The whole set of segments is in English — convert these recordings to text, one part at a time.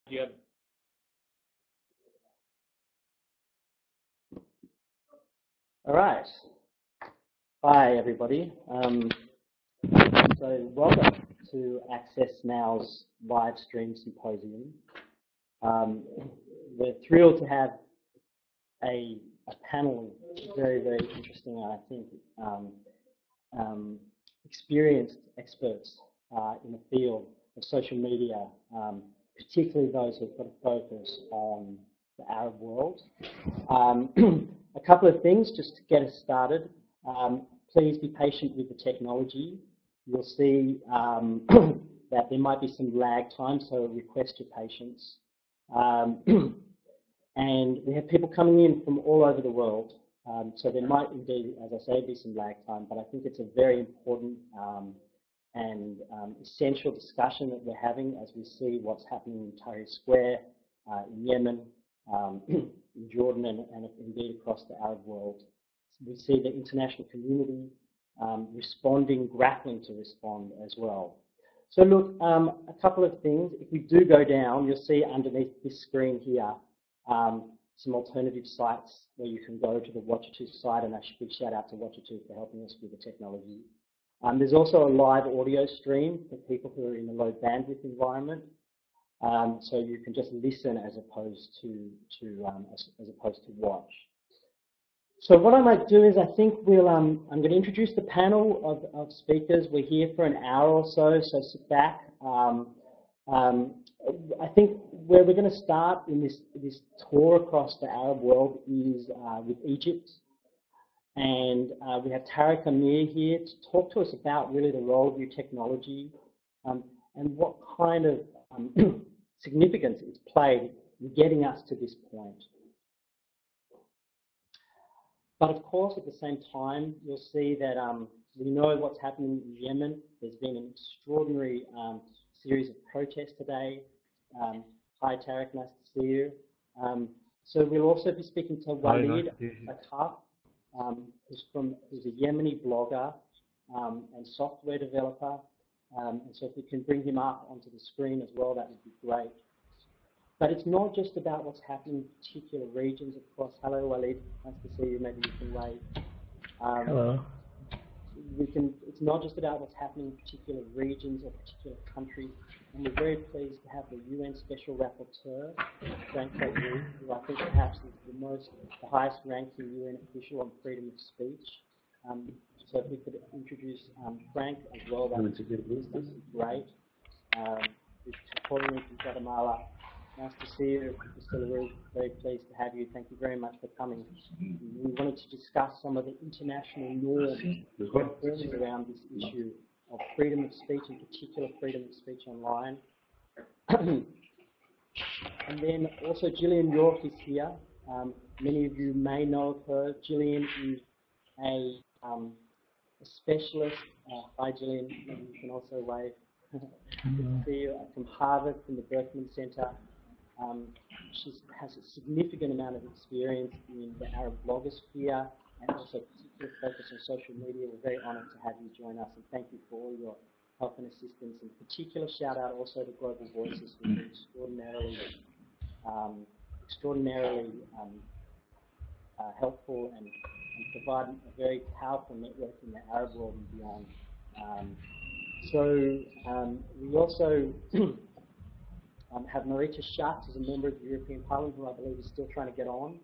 Yep. All right. Hi, everybody. So welcome to Access Now's live stream symposium. We're thrilled to have a panel of very, very interesting, I think, experienced experts in the field of social media, particularly those who've got a focus on the Arab world. A couple of things just to get us started. Please be patient with the technology. You'll see that there might be some lag time, so request your patience. And we have people coming in from all over the world, so there might indeed, as I say, be some lag time, but I think it's a very important and essential discussion that we're having as we see what's happening in Tahrir Square, in Yemen, in Jordan, and indeed across the Arab world. We see the international community responding, grappling to respond as well. So look, a couple of things. If we do go down, you'll see underneath this screen here some alternative sites where you can go to the Watcher2 site, and a big shout out to Watcher2 for helping us with the technology. There's also a live audio stream for people who are in a low bandwidth environment, so you can just listen as opposed to watch. So what I might do is I think we'll I'm going to introduce the panel of speakers. We're here for an hour or so, so sit back. I think where we're going to start in this tour across the Arab world is with Egypt. And we have Tarek here to talk to us about really the role of new technology and what kind of significance it's played in getting us to this point. But of course, at the same time, you'll see that we know what's happening in Yemen. There's been an extraordinary series of protests today. Hi, Tarek, nice to see you. So we'll also be speaking to Walid Al-Saqaf, who's a Yemeni blogger and software developer. And so if we can bring him up onto the screen as well, that would be great. But it's not just about what's happening in particular regions, of course. Hello, Walid. Nice to see you. Maybe you can wave. Hello. It's not just about what's happening in particular regions or particular countries. And we're very pleased to have the UN Special Rapporteur, Frank, who I think perhaps is the highest ranking UN official on freedom of speech. So if we could introduce Frank as well, that would be great. Who's calling in from Guatemala. Nice to see you, Mr. LaRue. Very pleased to have you. Thank you very much for coming. We wanted to discuss some of the international norms around this issue of freedom of speech, in particular freedom of speech online. And then also Jillian York is here. Many of you may know of her. Jillian is a specialist. Hi, Jillian. You can also wave. Good to see you. From Harvard, from the Berkman Center. She has a significant amount of experience in the Arab blogosphere and also particular focus on social media. We're very honored to have you join us, and thank you for all your help and assistance. In particular, shout out also to Global Voices, who are extraordinarily helpful and provide a very powerful network in the Arab world and beyond. We also have Marietje who's a member of the European Parliament, who I believe is still trying to get on.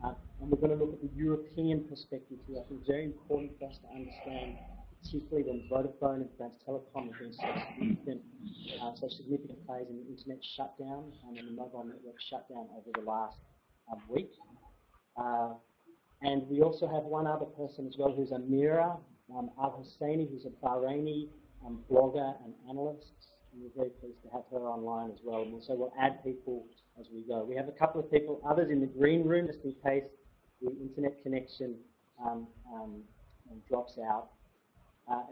And we're going to look at the European perspective here. I think it's very important for us to understand, particularly when Vodafone and France Telecom have been so significant players in the internet shutdown and in the mobile network shutdown over the last week. And we also have one other person as well, who's Amira Al-Husseini, who's a Bahraini blogger and analyst. And we're very pleased to have her online as well. And so we'll add people as we go. We have a couple of people, others in the green room, just in case the internet connection drops out.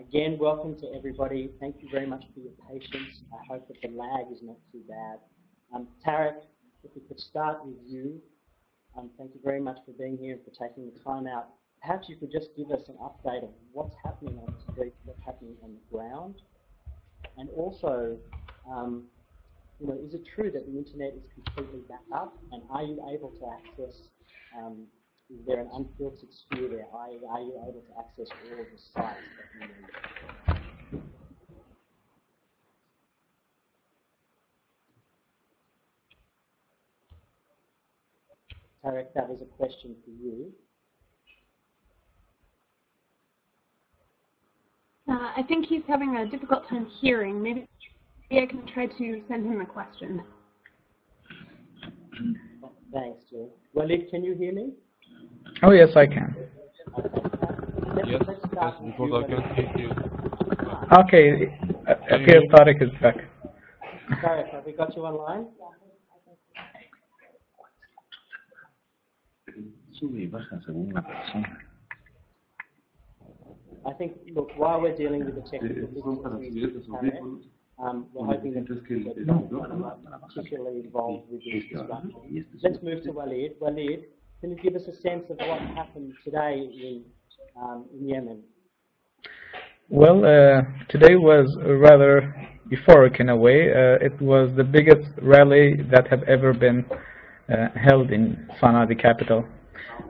Again, welcome to everybody. Thank you very much for your patience. I hope that the lag is not too bad. Tarek, if we could start with you. Thank you very much for being here and for taking the time out. Perhaps you could just give us an update of what's happening on the street, what's happening on the ground. And also, is it true that the internet is completely back up, and are you able to access? Is there an unfiltered sphere there? Are you able to access all of the sites that you need? Tarek, that was a question for you. I think he's having a difficult time hearing. Maybe I can try to send him a question. Thanks, Jill. Walid, can you hear me? Oh, yes, I can. Yes, because I can hear you. Okay, appears Tarek is back. Tarek, have we got you online? I think, look, while we're dealing with the technical difficulties, we're hoping that you're particularly involved with this disruption. Let's move to Walid. Walid, can you give us a sense of what happened today in Yemen? Well, today was rather euphoric in a way. It was the biggest rally that have ever been held in Sana'a, the capital.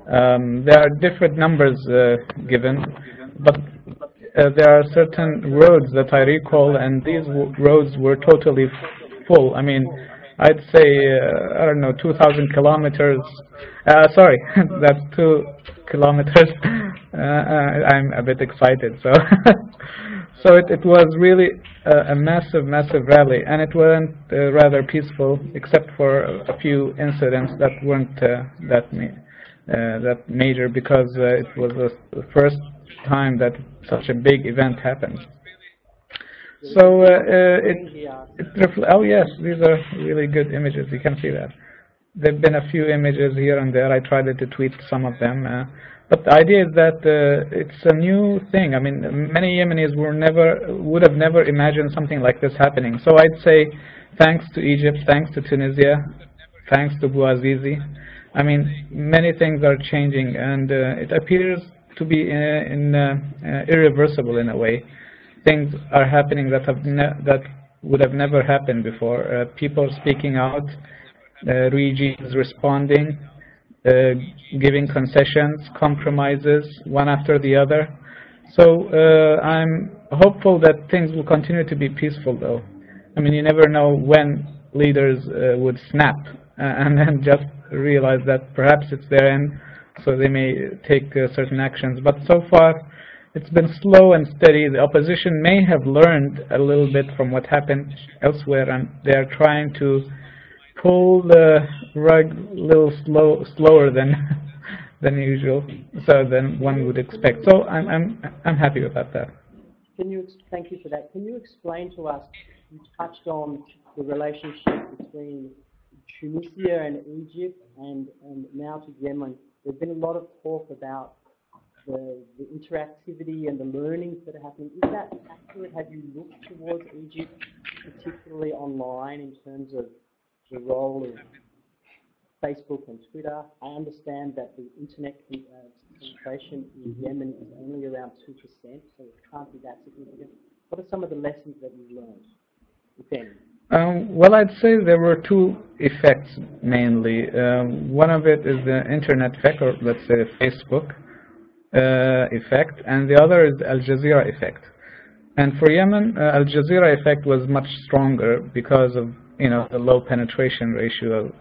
There are different numbers given, but there are certain roads that I recall, and these roads were totally full. I mean, I'd say, I don't know, 2,000 kilometers. Sorry, that's 2 kilometers. I'm a bit excited. So, so it was really a massive, massive rally, and it wasn't rather peaceful, except for a few incidents that weren't that major, because it was the first time that such a big event happened. So oh yes, these are really good images. You can see that. There've been a few images here and there. I tried to tweet some of them, but the idea is that it's a new thing. I mean, many Yemenis would have never imagined something like this happening. So I'd say, thanks to Egypt, thanks to Tunisia, thanks to Bouazizi. I mean, many things are changing, and it appears to be irreversible in a way. Things are happening that would have never happened before. People speaking out, regimes responding, giving concessions, compromises, one after the other. So I'm hopeful that things will continue to be peaceful, though. I mean, you never know when leaders would snap and then just realize that perhaps it's their end, so they may take certain actions. But so far, it's been slow and steady. The opposition may have learned a little bit from what happened elsewhere, and they are trying to pull the rug a little slower than than usual, so than one would expect. So I'm happy about that. Thank you for that. Can you explain to us? You touched on the relationship between Tunisia and Egypt, and now to Yemen. There's been a lot of talk about the interactivity and the learnings that are happening. Is that accurate? Have you looked towards Egypt, particularly online, in terms of the role of Facebook and Twitter? I understand that the internet penetration in Yemen is only around 2%, so it can't be that significant. What are some of the lessons that you've learned, if any? Well, I'd say there were two effects mainly. One of it is the internet effect, or let's say the Facebook effect, and the other is the Al Jazeera effect. And for Yemen, Al Jazeera effect was much stronger because of the low penetration ratio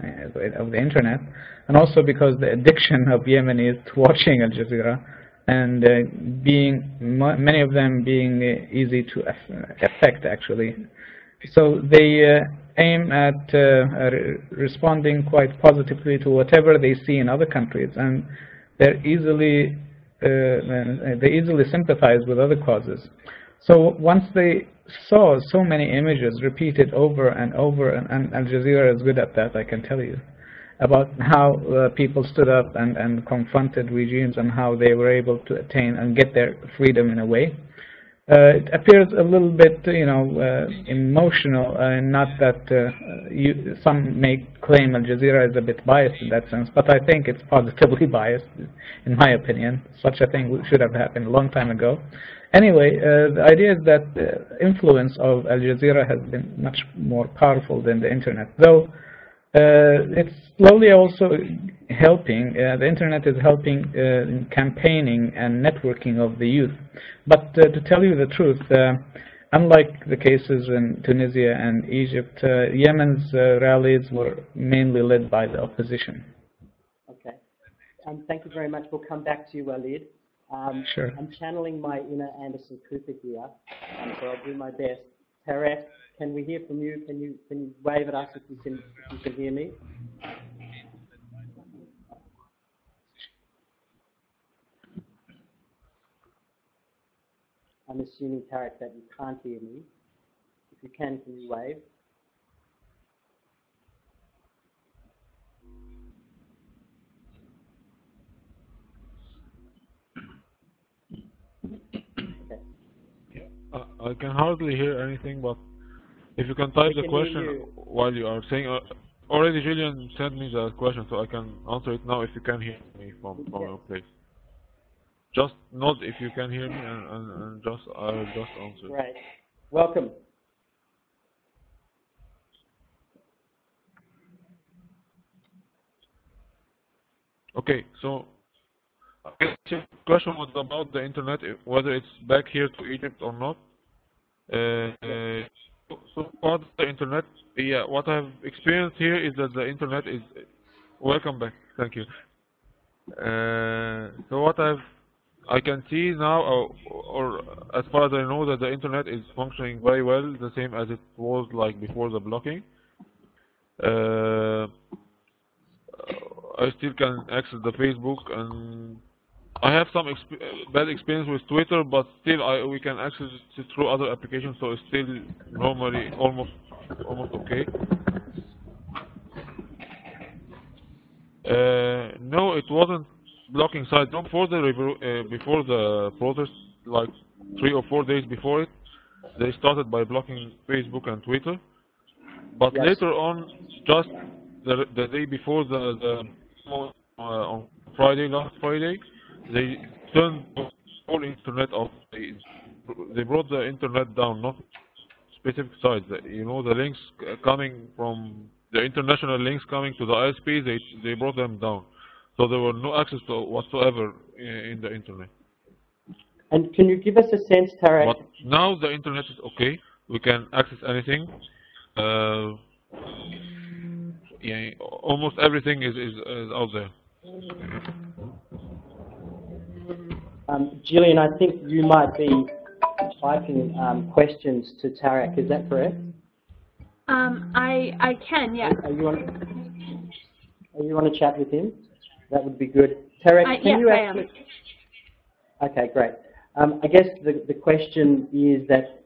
of the internet, and also because the addiction of Yemenis to watching Al Jazeera, and many of them being easy to affect actually. So they aim at responding quite positively to whatever they see in other countries, and they easily sympathize with other causes. So once they saw so many images repeated over and over, and Al Jazeera is good at that, I can tell you, about how people stood up and confronted regimes and how they were able to attain and get their freedom in a way. It appears a little bit, emotional, and not that some may claim Al Jazeera is a bit biased in that sense, but I think it's positively biased, in my opinion. Such a thing should have happened a long time ago. Anyway, the idea is that the influence of Al Jazeera has been much more powerful than the internet, though it's slowly also helping. The internet is helping in campaigning and networking of the youth. But to tell you the truth, unlike the cases in Tunisia and Egypt, Yemen's rallies were mainly led by the opposition. Okay. Thank you very much. We'll come back to you, Walid. Sure. I'm channeling my inner Anderson Cooper here, so I'll do my best. Tarek, can we hear from you? Can you wave at us if you can hear me? I'm assuming, Tarek, that you can't hear me. If you can you wave? I can hardly hear anything, but if you can type the question while you are saying, already Jillian sent me the question, so I can answer it now if you can hear me from your place. Just nod if you can hear me, and I'll just answer. Great. Welcome. Okay, so I guess the question was about the internet, whether it's back here to Egypt or not. So far, the internet, yeah, what I've experienced here is that the internet is, welcome back, thank you. So what I can see now, or as far as I know, that the internet is functioning very well, the same as it was like before the blocking. I still can access the Facebook, and I have some bad experience with Twitter, but still we can access it through other applications, so it's still normally almost okay. No, it wasn't blocking sites. No, before the protest, like 3 or 4 days before it, they started by blocking Facebook and Twitter. But yes, later on, just the day before on Friday, last Friday, they turned the whole internet off. They brought the internet down, not specific sites. You know, the links coming from the international links coming to the ISP, they brought them down. So there were no access to whatsoever in the internet. And can you give us a sense, Tarek? But now the internet is okay. We can access anything. Yeah, almost everything is out there. Jillian, I think you might be typing questions to Tarek. Is that correct? I can, yes. Are you on a chat with him? That would be good. Tarek, can you actually? Okay, great. I guess the question is that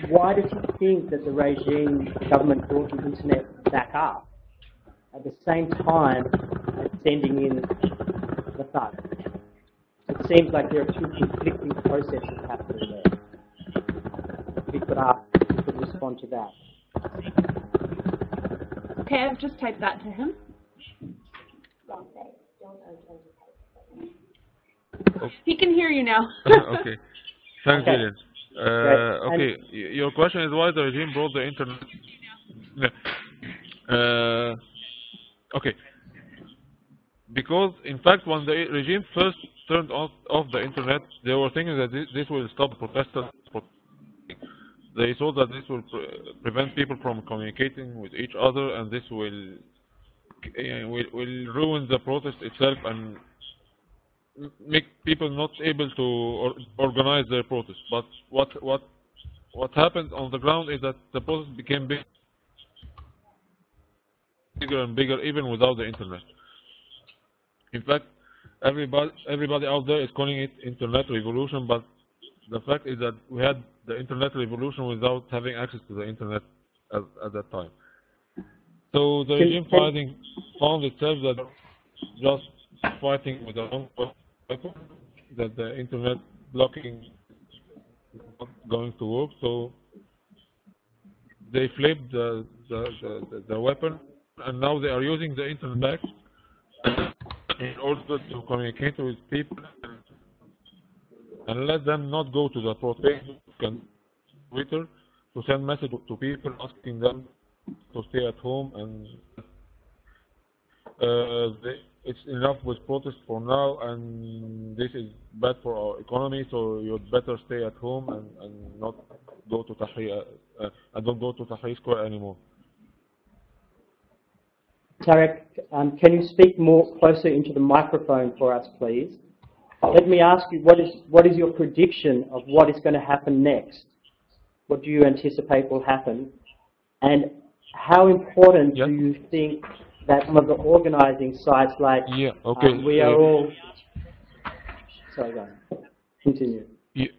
why does he think that the regime government brought the internet back up at the same time as sending in the thugs? It seems like there are two conflicting processes happening there. If you could respond to that. Okay, I've just typed that to him. He can hear you now. Okay. Thanks, Jillian. Okay, your question is why the regime brought the internet. Okay. Because, in fact, when the regime first turned off the internet, they were thinking that this will stop protesters. They thought that this will prevent people from communicating with each other, and this will ruin the protest itself and make people not able to organize their protest. But what happened on the ground is that the protest became bigger and bigger, even without the internet. In fact, everybody out there is calling it internet revolution, but the fact is that we had the internet revolution without having access to the internet at that time. So the regime found itself that just fighting with the wrong weapon, that the internet blocking not going to work. So they flipped the weapon, and now they are using the internet in order to communicate with people and let them not go to the protest and Twitter to send messages to people asking them to stay at home, and it's enough with protests for now, and this is bad for our economy, so you'd better stay at home and not go to Tahrir, and don't go to Tahrir Square anymore. Tarek, can you speak more closer into the microphone for us, please? Let me ask you, what is your prediction of what is going to happen next? What do you anticipate will happen? And how important do you think that some of the organizing sites like We Are All... Sorry, go on. Continue. Yeah.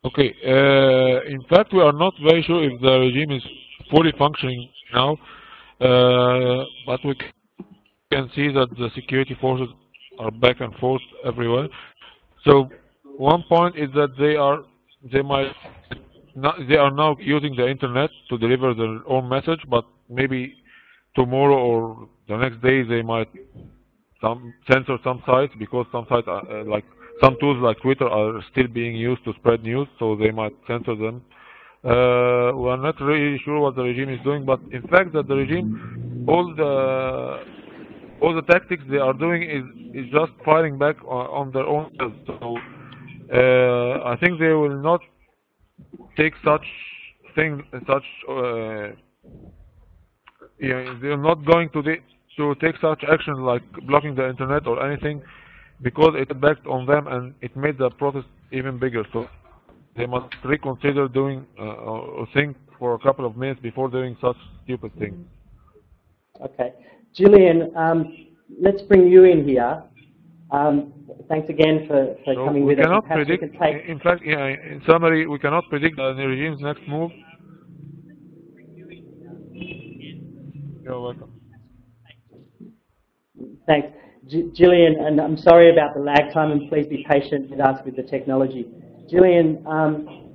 Okay, in fact, we are not very sure if the regime is fully functioning now, but we can see that the security forces are back and forth everywhere. So one point is that they are now using the internet to deliver their own message, but maybe tomorrow or the next day they might censor some sites, because some sites are some tools like Twitter are still being used to spread news, so they might censor them. We are not really sure what the regime is doing, but in fact that the regime, all the tactics they are doing is just firing back on their own selves. So I think they will not take such things, they're not going to take such action like blocking the internet or anything, because it backed on them and it made the protest even bigger. So they must reconsider doing or think for a couple of minutes before doing such stupid things. Okay. Jillian, let's bring you in here. Thanks again for coming with us. We cannot predict, in fact, in summary, we cannot predict the regime's next move. You're welcome. Thanks. Jillian, and I'm sorry about the lag time, and please be patient with us with the technology. Jillian,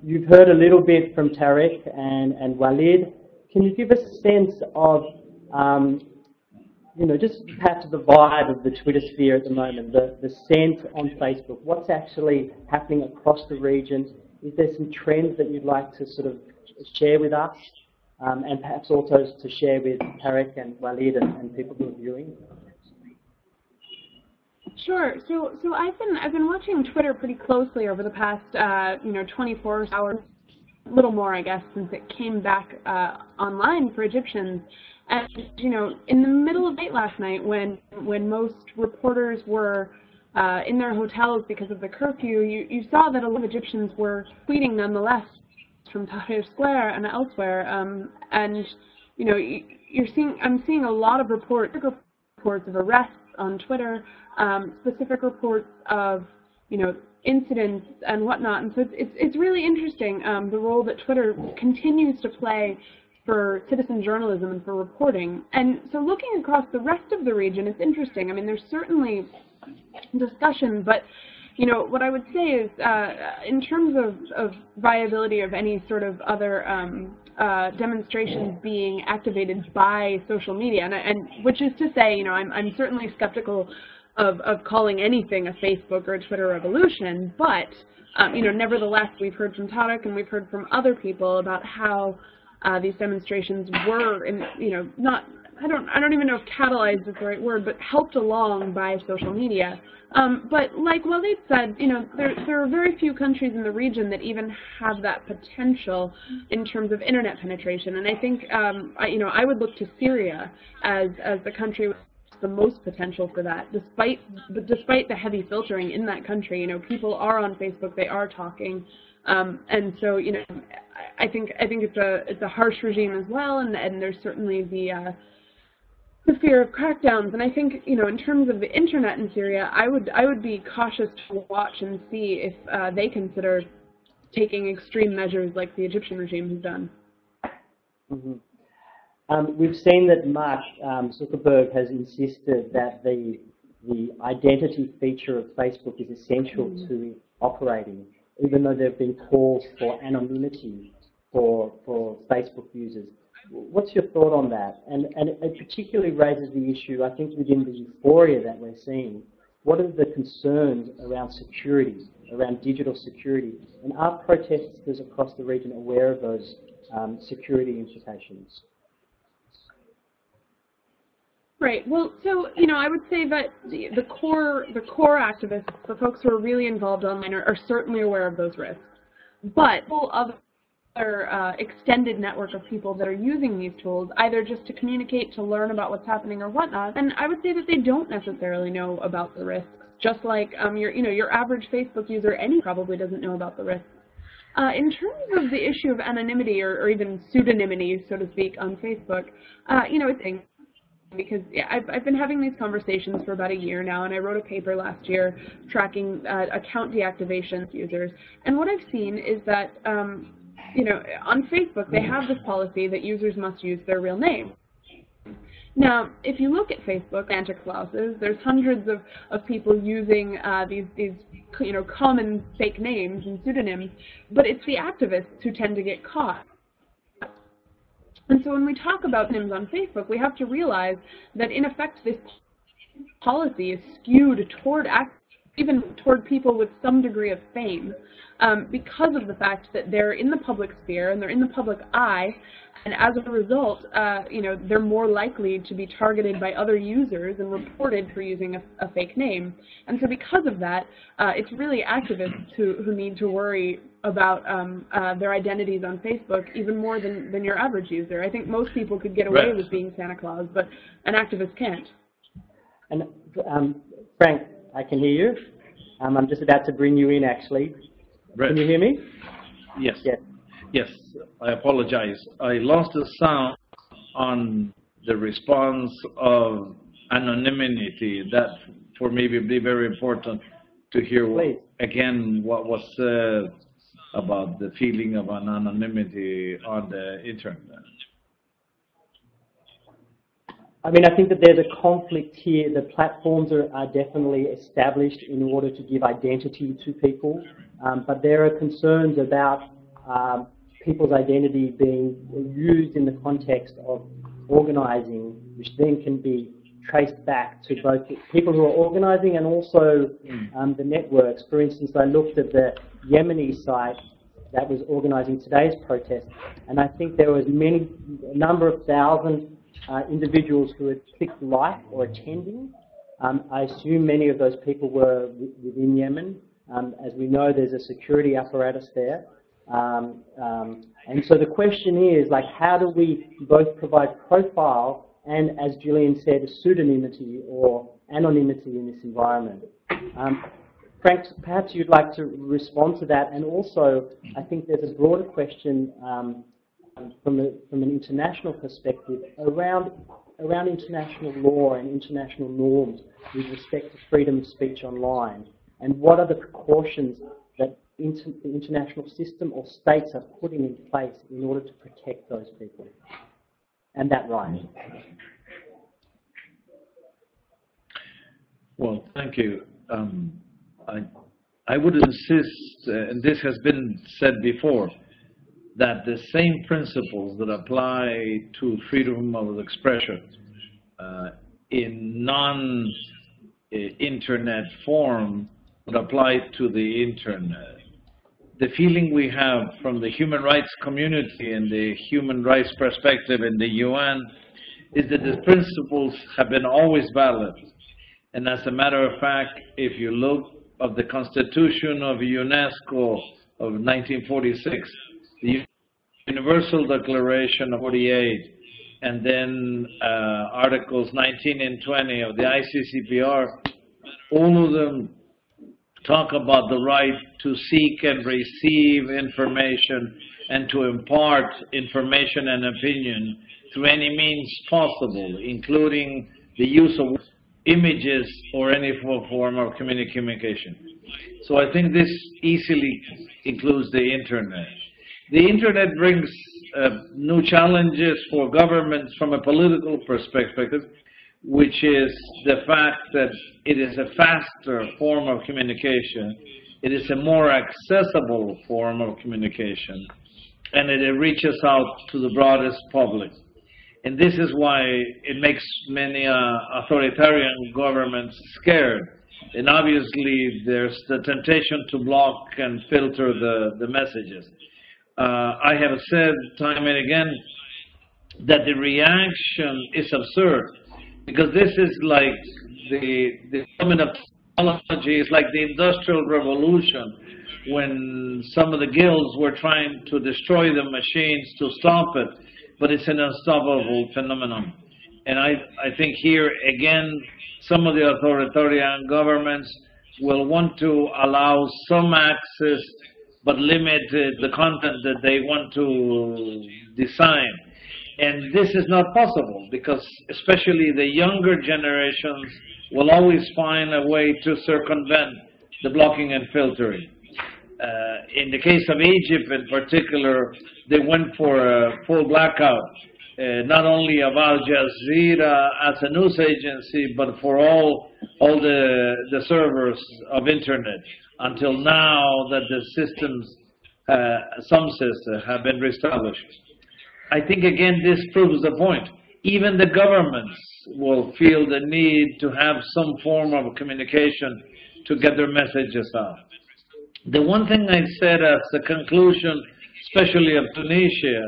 you've heard a little bit from Tarek and Walid. Can you give us a sense of, just perhaps the vibe of the Twitter sphere at the moment, the sense on Facebook? What's actually happening across the region? Is there some trends that you'd like to sort of share with us, and perhaps also to share with Tarek and Walid and people who are viewing? Sure. So I've been watching Twitter pretty closely over the past 24 hours, a little more I guess, since it came back online for Egyptians. And in the middle of the night last night, when most reporters were in their hotels because of the curfew, you saw that a lot of Egyptians were tweeting nonetheless from Tahrir Square and elsewhere. And I'm seeing a lot of reports of arrests on Twitter. Specific reports of, incidents and whatnot, and so it's really interesting the role that Twitter continues to play for citizen journalism and for reporting. And so looking across the rest of the region, it's interesting. I mean, there's certainly discussion, but what I would say is in terms of viability of any sort of other demonstrations being activated by social media, and which is to say, I'm certainly skeptical of calling anything a Facebook or a Twitter revolution, but nevertheless, we've heard from Tarek and we've heard from other people about how these demonstrations were, I don't even know if catalyzed is the right word, but helped along by social media. But like Walid said, there are very few countries in the region that even have that potential in terms of internet penetration, and I think I would look to Syria as the country with the most potential for that. Despite the heavy filtering in that country, people are on Facebook, they are talking, and so I think it's a harsh regime as well, and there's certainly the fear of crackdowns. And I think in terms of the internet in Syria, I would be cautious to watch and see if they consider taking extreme measures like the Egyptian regime has done. We've seen that Mark Zuckerberg has insisted that the identity feature of Facebook is essential to operating, even though there have been calls for anonymity for Facebook users. What's your thought on that? And it particularly raises the issue, I think, within the euphoria that we're seeing. What are the concerns around security, around digital security? And are protesters across the region aware of those security implications? Right. Well, so, you know, I would say that the core activists, the folks who are really involved online, are certainly aware of those risks. But other extended network of people that are using these tools, either just to communicate, to learn about what's happening or whatnot, and I would say that they don't necessarily know about the risks. Just like your average Facebook user, probably doesn't know about the risks. In terms of the issue of anonymity or even pseudonymity, so to speak, on Facebook, it's because I've been having these conversations for about a year now, and I wrote a paper last year tracking account deactivation users. And what I've seen is that, on Facebook, they have this policy that users must use their real name. Now, if you look at Facebook, semantic clauses, there's hundreds of people using these common fake names and pseudonyms, but it's the activists who tend to get caught. And so when we talk about names on Facebook, we have to realize that, in effect, this policy is skewed toward even toward people with some degree of fame, because of the fact that they're in the public sphere and they're in the public eye, and as a result, they're more likely to be targeted by other users and reported for using a fake name. And so because of that, it's really activists who need to worry about their identities on Facebook even more than your average user. I think most people could get away with being Santa Claus, but an activist can't. And Frank, I can hear you. I'm just about to bring you in, actually. Right. Can you hear me? Yes. Yes. Yes, I apologize. I lost the sound on the response of anonymity. That, for me, would be very important to hear again what was said about the feeling of anonymity on the internet. I mean, I think that there's a conflict here. The platforms are definitely established in order to give identity to people, but there are concerns about people's identity being used in the context of organizing, which then can be traced back to both people who are organizing and also the networks. For instance, I looked at the Yemeni site that was organizing today's protest, and I think there was a number of thousand individuals who had clicked like or attending. I assume many of those people were within Yemen. As we know, there's a security apparatus there. And so the question is, like, how do we both provide profile and, as Jillian said, pseudonymity or anonymity in this environment? Frank, perhaps you'd like to respond to that. And also, I think there's a broader question from an international perspective around international law and international norms with respect to freedom of speech online. And what are the precautions that the international system or states are putting in place in order to protect those people and that right? Well, thank you. I would insist, and this has been said before, that the same principles that apply to freedom of expression in non-internet form would apply to the internet. The feeling we have from the human rights community and the human rights perspective in the UN is that the principles have been always valid. And as a matter of fact, if you look at the Constitution of UNESCO of 1946, the Universal Declaration of 48, and then Articles 19 and 20 of the ICCPR, all of them talk about the right to seek and receive information and to impart information and opinion through any means possible, including the use of images or any form of communication. So I think this easily includes the internet. The internet brings new challenges for governments from a political perspective, which is the fact that it is a faster form of communication, it is a more accessible form of communication, and it reaches out to the broadest public. And this is why it makes many authoritarian governments scared. And obviously, there's the temptation to block and filter the messages. I have said time and again that the reaction is absurd, because this is like the development of technology, is like the Industrial Revolution, when some of the guilds were trying to destroy the machines to stop it, but it's an unstoppable phenomenon. And I think here, again, some of the authoritarian governments will want to allow some access, but limit the content that they want to design. And this is not possible, because especially the younger generations will always find a way to circumvent the blocking and filtering. In the case of Egypt in particular, they went for a full blackout, not only of Al Jazeera as a news agency, but for all the servers of internet, until now that the systems, some systems, have been reestablished. I think, again, this proves the point. Even the governments will feel the need to have some form of communication to get their messages out. The one thing I said as a conclusion, especially of Tunisia,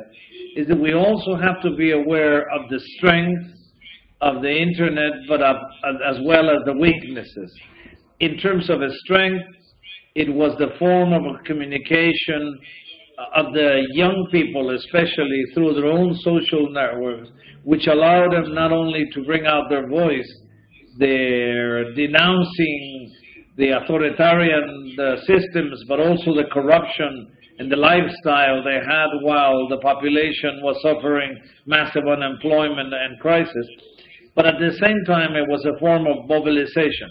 is that we also have to be aware of the strength of the internet, but as well as the weaknesses. In terms of its strength, it was the form of communication of the young people, especially through their own social networks, which allowed them not only to bring out their voice, they're denouncing the authoritarian systems, but also the corruption and the lifestyle they had while the population was suffering massive unemployment and crisis. But at the same time, it was a form of mobilization.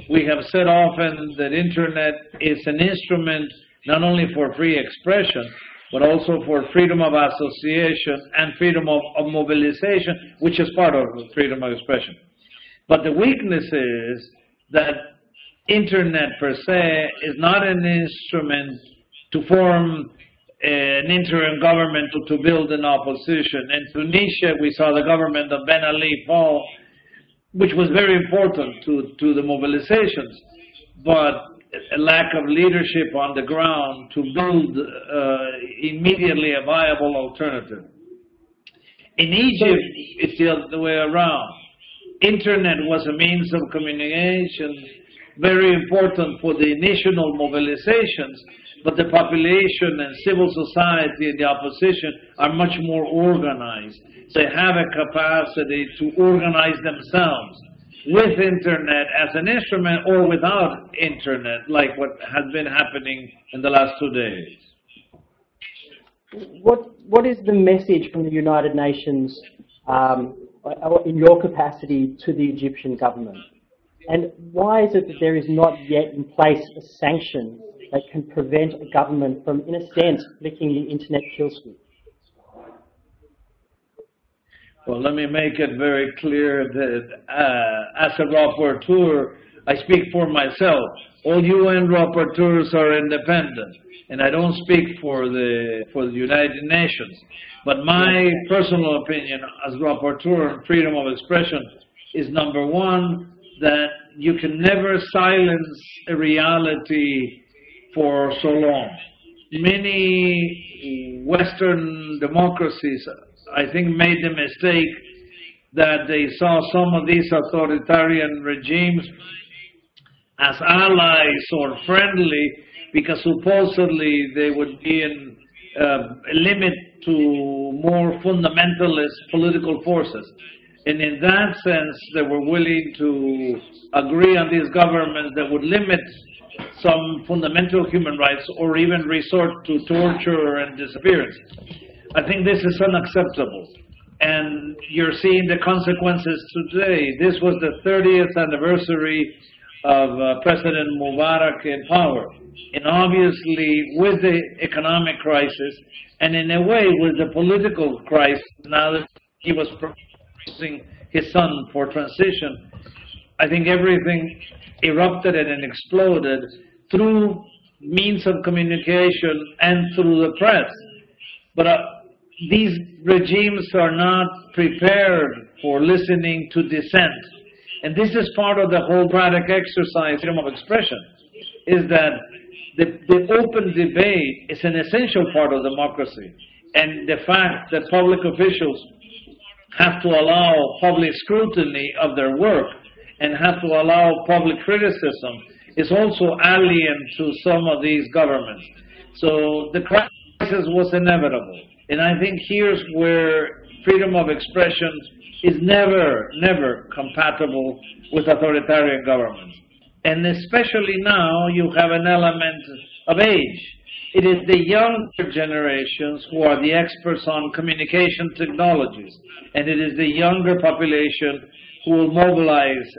We have said often that internet is an instrument not only for free expression, but also for freedom of association and freedom of mobilization, which is part of freedom of expression. But the weakness is that internet per se is not an instrument to form an interim government to build an opposition. In Tunisia, we saw the government of Ben Ali fall, which was very important to the mobilizations, but a lack of leadership on the ground to build immediately a viable alternative. In Egypt, it's the other way around. Internet was a means of communication, very important for the initial mobilizations, but the population and civil society and the opposition are much more organized. They have a capacity to organize themselves with internet as an instrument or without internet, like what has been happening in the last 2 days. What is the message from the United Nations in your capacity to the Egyptian government? And why is it that there is not yet in place a sanction that can prevent a government from, in a sense, flicking the internet kill switch? Well, let me make it very clear that as a rapporteur, I speak for myself. All UN rapporteurs are independent, and I don't speak for the United Nations. But my personal opinion as rapporteur on freedom of expression is, number one, that you can never silence a reality for so long. Many Western democracies, I think, made the mistake that they saw some of these authoritarian regimes as allies or friendly, because supposedly they would be in a limit to more fundamentalist political forces. And in that sense, they were willing to agree on these governments that would limit some fundamental human rights or even resort to torture and disappearance. I think this is unacceptable. And you're seeing the consequences today. This was the 30th anniversary President Mubarak in power. And obviously, with the economic crisis, and in a way with the political crisis, now that he was proposing his son for transition, I think everything erupted and exploded through means of communication and through the press. But these regimes are not prepared for listening to dissent. And this is part of the whole democratic exercise, freedom of expression, is that the open debate is an essential part of democracy. And the fact that public officials have to allow public scrutiny of their work and have to allow public criticism is also alien to some of these governments. So the crisis was inevitable. And I think here's where freedom of expression is never compatible with authoritarian governments. And especially now, you have an element of age. It is the younger generations who are the experts on communication technologies, and it is the younger population who will mobilize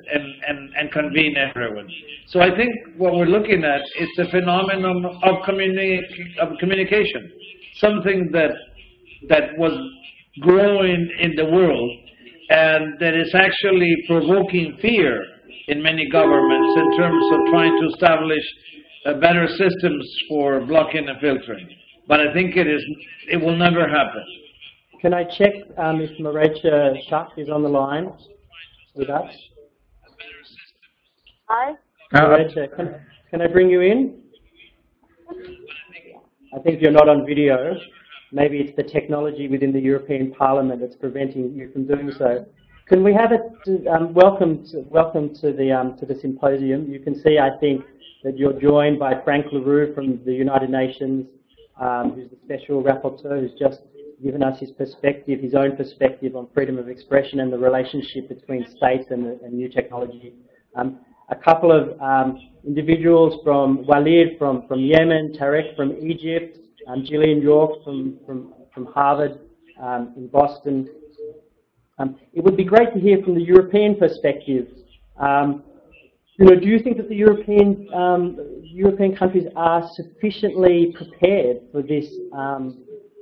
and convene everyone. So I think what we're looking at is the phenomenon of communication, something that was growing in the world, and that is actually provoking fear in many governments in terms of trying to establish better systems for blocking and filtering. But I think it will never happen. Can I check if Marietje Schaake is on the line with us? Hi. Marietje, can I bring you in? I think you're not on video. Maybe it's the technology within the European Parliament that's preventing you from doing so. Can we have it? Welcome to the symposium. You can see, I think, that you're joined by Frank LaRue from the United Nations, who's the Special Rapporteur, who's just given us his perspective, his own perspective on freedom of expression and the relationship between states and new technology. A couple of individuals from Walid from Yemen, Tarek from Egypt, Jillian York from Harvard in Boston. It would be great to hear from the European perspective. Do you think that the European countries are sufficiently prepared for this,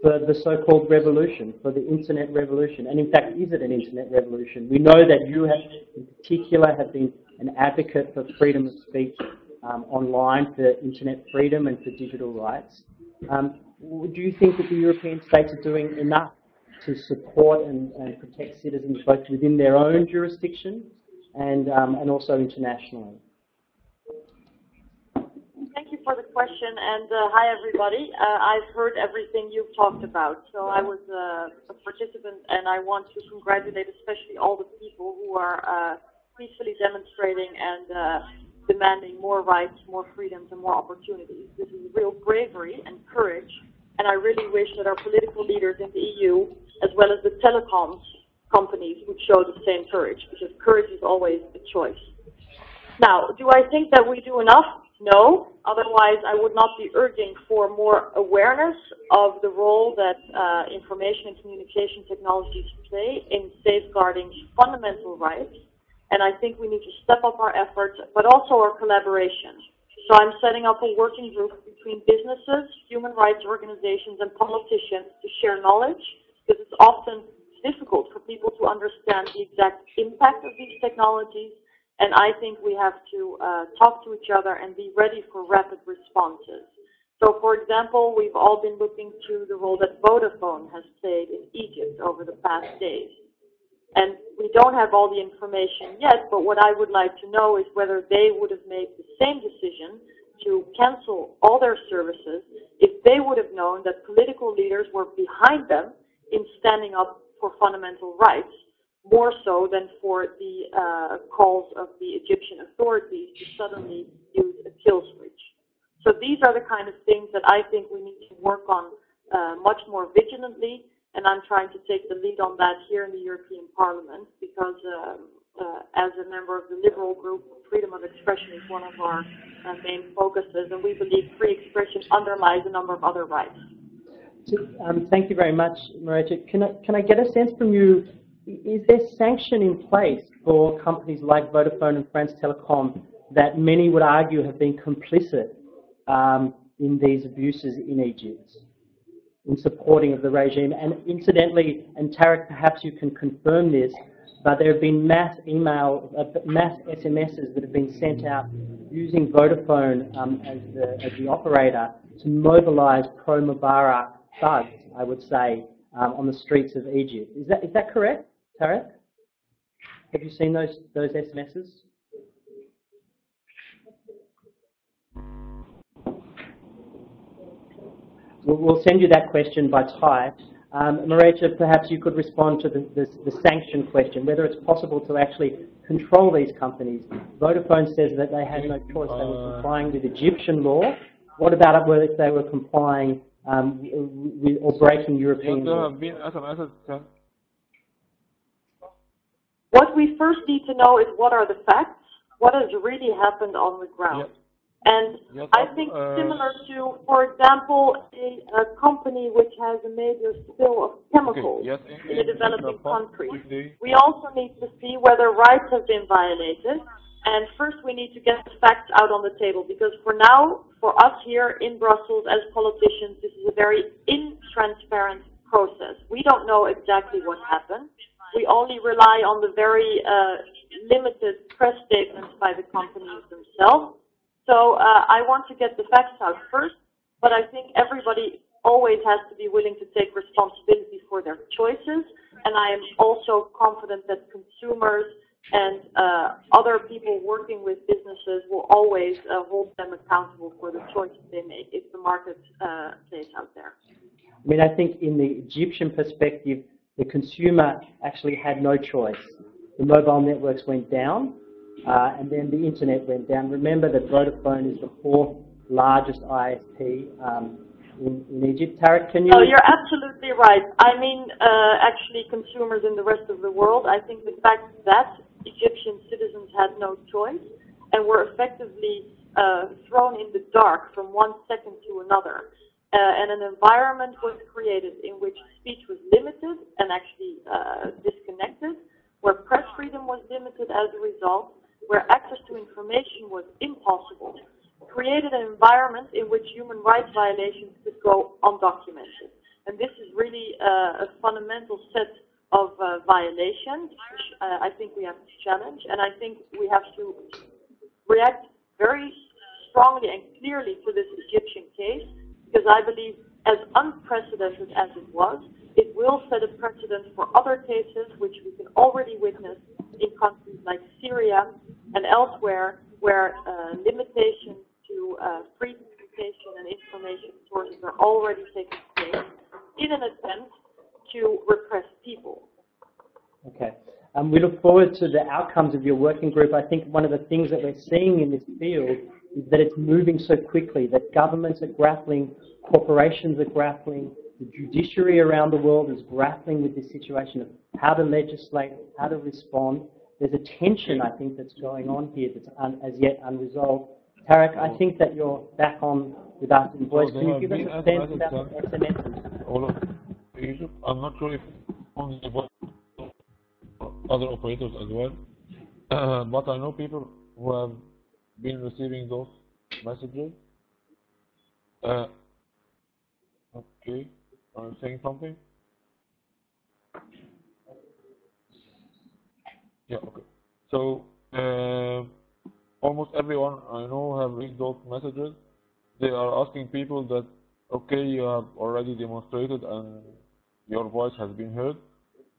for the so-called revolution, for the internet revolution? And in fact, is it an internet revolution? We know that you have, in particular, have been an advocate for freedom of speech online, for internet freedom and for digital rights. Do you think that the European states are doing enough to support and protect citizens both within their own jurisdiction and also internationally? Thank you for the question, and hi everybody. I've heard everything you've talked about, so I was a participant, and I want to congratulate especially all the people who are peacefully demonstrating and demanding more rights, more freedoms, and more opportunities. This is real bravery and courage, and I really wish that our political leaders in the EU, as well as the telecoms companies, would show the same courage, because courage is always a choice. Now, do I think that we do enough? No. Otherwise, I would not be urging for more awareness of the role that information and communication technologies play in safeguarding fundamental rights. And I think we need to step up our efforts, but also our collaboration. So I'm setting up a working group between businesses, human rights organizations, and politicians to share knowledge, because it's often difficult for people to understand the exact impact of these technologies. And I think we have to talk to each other and be ready for rapid responses. So, for example, we've all been looking to the role that Vodafone has played in Egypt over the past days. And we don't have all the information yet, but what I would like to know is whether they would have made the same decision to cancel all their services if they would have known that political leaders were behind them in standing up for fundamental rights, more so than for the calls of the Egyptian authorities to suddenly use a kill switch. So these are the kind of things that I think we need to work on much more vigilantly, and I'm trying to take the lead on that here in the European Parliament, because as a member of the Liberal group, freedom of expression is one of our main focuses, and we believe free expression underlies a number of other rights. Thank you very much, Marietje. Can I get a sense from you, is there sanction in place for companies like Vodafone and France Telecom that many would argue have been complicit in these abuses in Egypt, in supporting of the regime. And incidentally, and Tarek, perhaps you can confirm this, but there have been mass SMSs that have been sent out using Vodafone as the operator to mobilize pro-Mubarak thugs, I would say, on the streets of Egypt. Is that correct, Tarek? Have you seen those SMSs? We'll send you that question by type. Marietje, perhaps you could respond to the sanction question, whether it's possible to actually control these companies. Vodafone says that they had no choice, they were complying with Egyptian law. What about it if they were complying with, or breaking European law? What we first need to know is what are the facts, what has really happened on the ground. Yep. And I think similar to, for example, a company which has a major spill of chemicals in a developing country. We also need to see whether rights have been violated. And first we need to get the facts out on the table, because for now, for us here in Brussels as politicians, this is a very intransparent process. We don't know exactly what happened. We only rely on the very limited press statements by the companies themselves. So I want to get the facts out first, but I think everybody always has to be willing to take responsibility for their choices, and I am also confident that consumers and other people working with businesses will always hold them accountable for the choices they make if the market plays out there. I mean, I think in the Egyptian perspective, the consumer actually had no choice. The mobile networks went down, and then the internet went down. Remember that Vodafone is the 4th largest ISP in Egypt. Tarek, can you... Oh, you're absolutely right. I mean, actually, consumers in the rest of the world, I think the fact that Egyptian citizens had no choice and were effectively thrown in the dark from one second to another. And an environment was created in which speech was limited and actually disconnected, where press freedom was limited as a result, where access to information was impossible, created an environment in which human rights violations could go undocumented. And this is really a fundamental set of violations, which I think we have to challenge, and I think we have to react very strongly and clearly to this Egyptian case, because I believe, as unprecedented as it was, it will set a precedent for other cases which we can already witness in countries like Syria and elsewhere, where limitations to free communication and information sources are already taking place in an attempt to repress people. Okay. We look forward to the outcomes of your working group. I think one of the things that we're seeing in this field is that it's moving so quickly, that governments are grappling, corporations are grappling, the judiciary around the world is grappling with this situation of how to legislate, how to respond. There's a tension, I think, that's going on here that's as yet unresolved. Tarek, I think that you're back on with us in voice. Can you give us a sense about the SMSs? All of Egypt. I'm not sure if only other operators as well, but I know people who have been receiving those messages. Okay, are you saying something? Yeah, okay. So, almost everyone I know have read those messages. They are asking people that, okay, you have already demonstrated and your voice has been heard,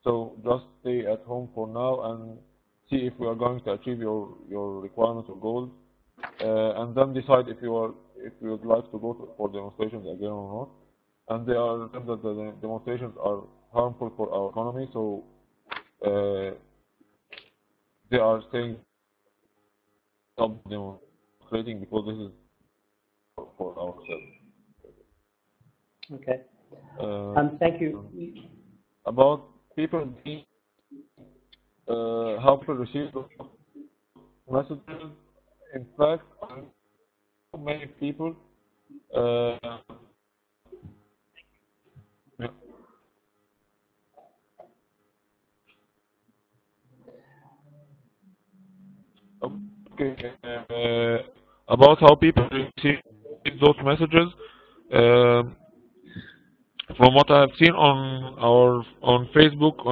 so just stay at home for now and see if we are going to achieve your requirements or goals, and then decide if you would like to go for demonstrations again or not. And they are saying that the demonstrations are harmful for our economy, so they are saying stop demonstrating because this is for ourselves. Okay. Thank you. About people, how people receive the messages. In fact, many people. Yeah. asking about how people receive those messages. From what I have seen on Facebook,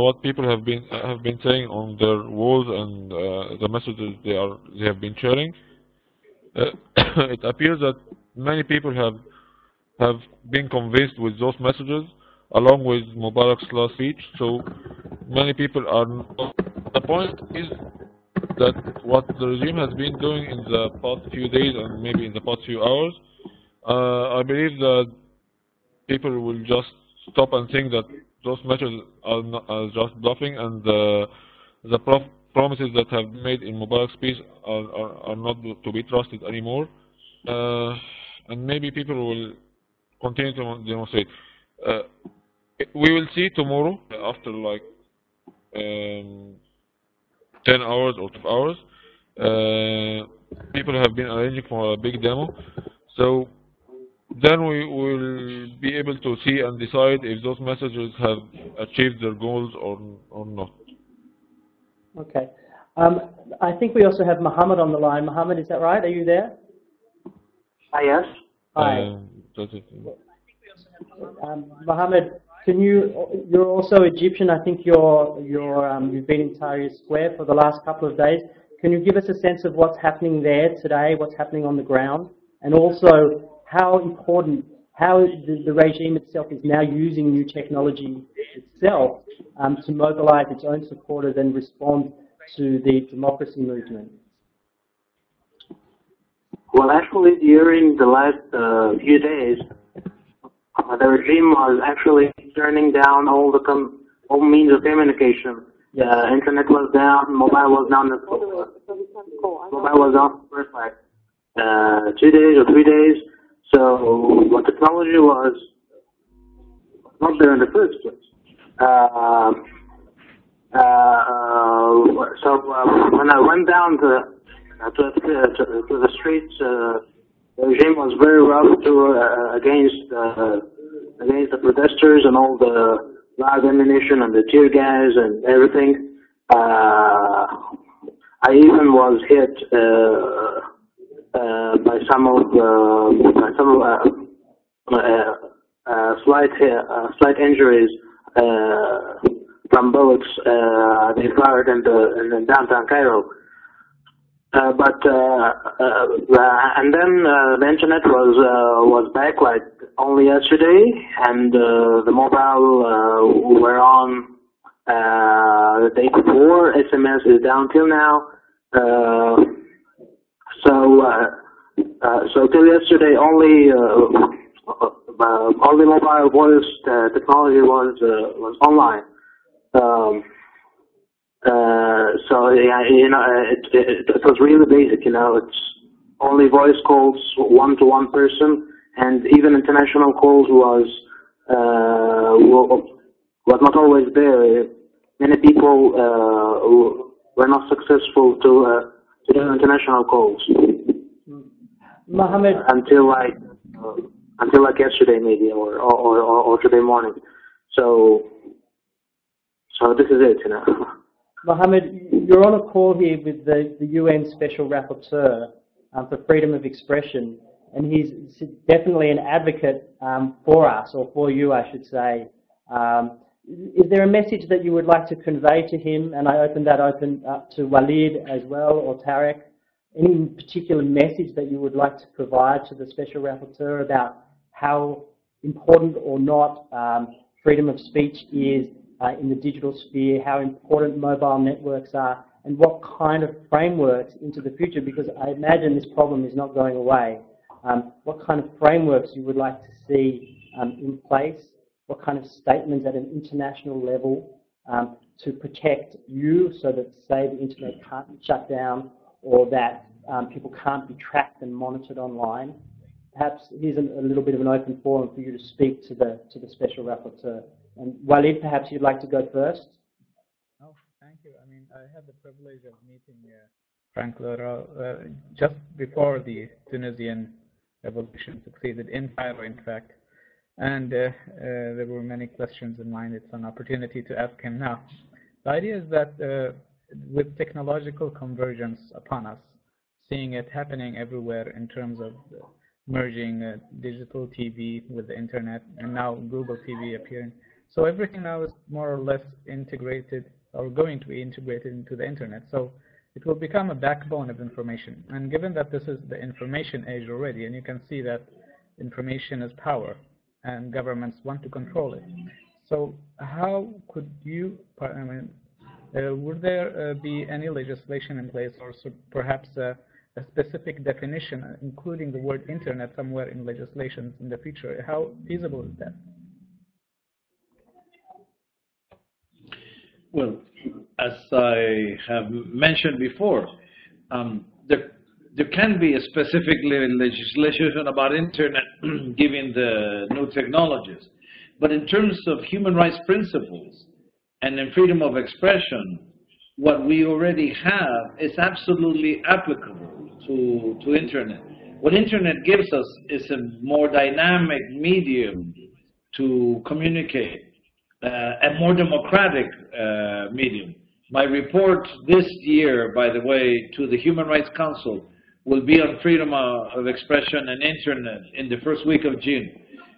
what people have been saying on their walls and the messages they have been sharing, it appears that many people have been convinced with those messages, along with Mubarak's last speech. So many people are. The point is that what the regime has been doing in the past few days and maybe in the past few hours, I believe that people will just stop and think that those messages are just bluffing, and the promises that have made in Mubarak's speech are not to be trusted anymore, and maybe people will continue to demonstrate. We will see tomorrow, after like 10 hours or 12 hours, people have been arranging for a big demo. So then we will be able to see and decide if those messages have achieved their goals or not. Okay. I think we also have Mohamed on the line. Mohamed, is that right? Are you there? Yes. Hi. That's it. Mohamed, you're also Egyptian. I think you've been in Tahrir Square for the last couple of days. Can you give us a sense of what's happening there today, what's happening on the ground, and also how the regime itself is now using new technology itself to mobilize its own supporters and respond to the democracy movement? Well, actually, during the last few days, the regime was actually turning down all means of communication. Internet was down, mobile was down. Mobile was down for like 2 days or 3 days. So what technology was not there in the first place. So when I went down to the streets, the regime was very rough against the protesters and all the live ammunition and the tear gas and everything. I even was hit by some slight injuries from bullets they fired in downtown Cairo. And then the internet was back like only yesterday, and the mobile were on the day before. SMS is down till now. So till yesterday, only mobile voice technology was online. So yeah, it was really basic. It's only voice calls, one-to-one person, and even international calls was not always there. Many people were not successful to do international calls. Mohamed, until like yesterday maybe or today morning. So this is it, Mohamed, you're on a call here with the UN Special Rapporteur for freedom of expression, and he's definitely an advocate for us, or for you, I should say. Is there a message that you would like to convey to him? And I open up to Walid as well, or Tarek. Any particular message that you would like to provide to the Special Rapporteur about how important or not freedom of speech is in the digital sphere, how important mobile networks are, and what kind of frameworks into the future, because I imagine this problem is not going away, what kind of frameworks you would like to see in place, what kind of statements at an international level to protect you so that, say, the internet can't be shut down, or that people can't be tracked and monitored online. Perhaps here's a little bit of an open forum for you to speak to the Special Rapporteur. And Walid, perhaps you'd like to go first? Oh, thank you. I mean, I had the privilege of meeting Frank Laurel just before the Tunisian revolution succeeded, in Cairo, in fact. And there were many questions in mind. It's an opportunity to ask him now. The idea is that with technological convergence upon us, seeing it happening everywhere in terms of merging digital TV with the internet, and now Google TV appearing. So everything now is more or less integrated, or going to be integrated into the internet. So it will become a backbone of information. And given that this is the information age already, and you can see that information is power, and governments want to control it. So how could you, would there be any legislation in place, or perhaps a specific definition, including the word internet somewhere in legislation in the future? How feasible is that? Well, as I have mentioned before, there can be a specific legislation about internet given the new technologies. But in terms of human rights principles and in freedom of expression, what we already have is absolutely applicable to internet. What internet gives us is a more dynamic medium to communicate, a more democratic medium. My report this year, by the way, to the Human Rights Council will be on freedom of expression and internet in the first week of June.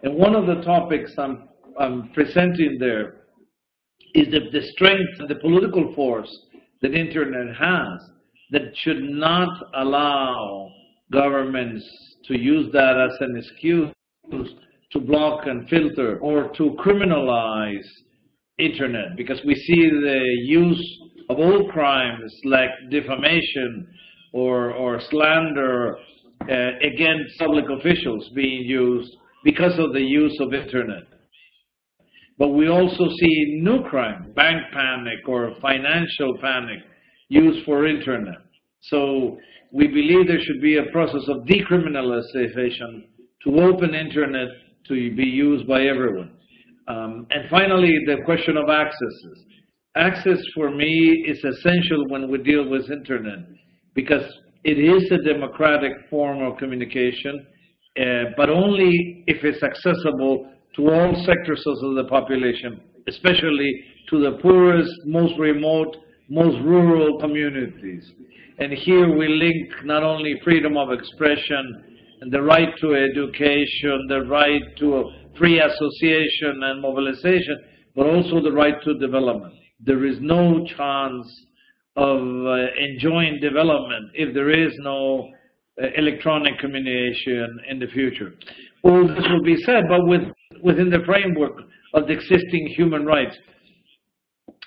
And one of the topics I'm presenting there is the strength and the political force that internet has that should not allow governments to use that as an excuse to block and filter or to criminalize internet, because we see the use of all crimes like defamation or slander against public officials being used because of the use of internet. But we also see new crime, bank panic or financial panic used for internet. So we believe there should be a process of decriminalization to open internet to be used by everyone. And finally, the question of accesses. Access for me is essential when we deal with internet because it is a democratic form of communication, but only if it's accessible to all sectors of the population, especially to the poorest, most remote, most rural communities. And here we link not only freedom of expression and the right to education, the right to free association and mobilization, but also the right to development. There is no chance of enjoying development if there is no electronic communication in the future. All this will be said, but within the framework of the existing human rights.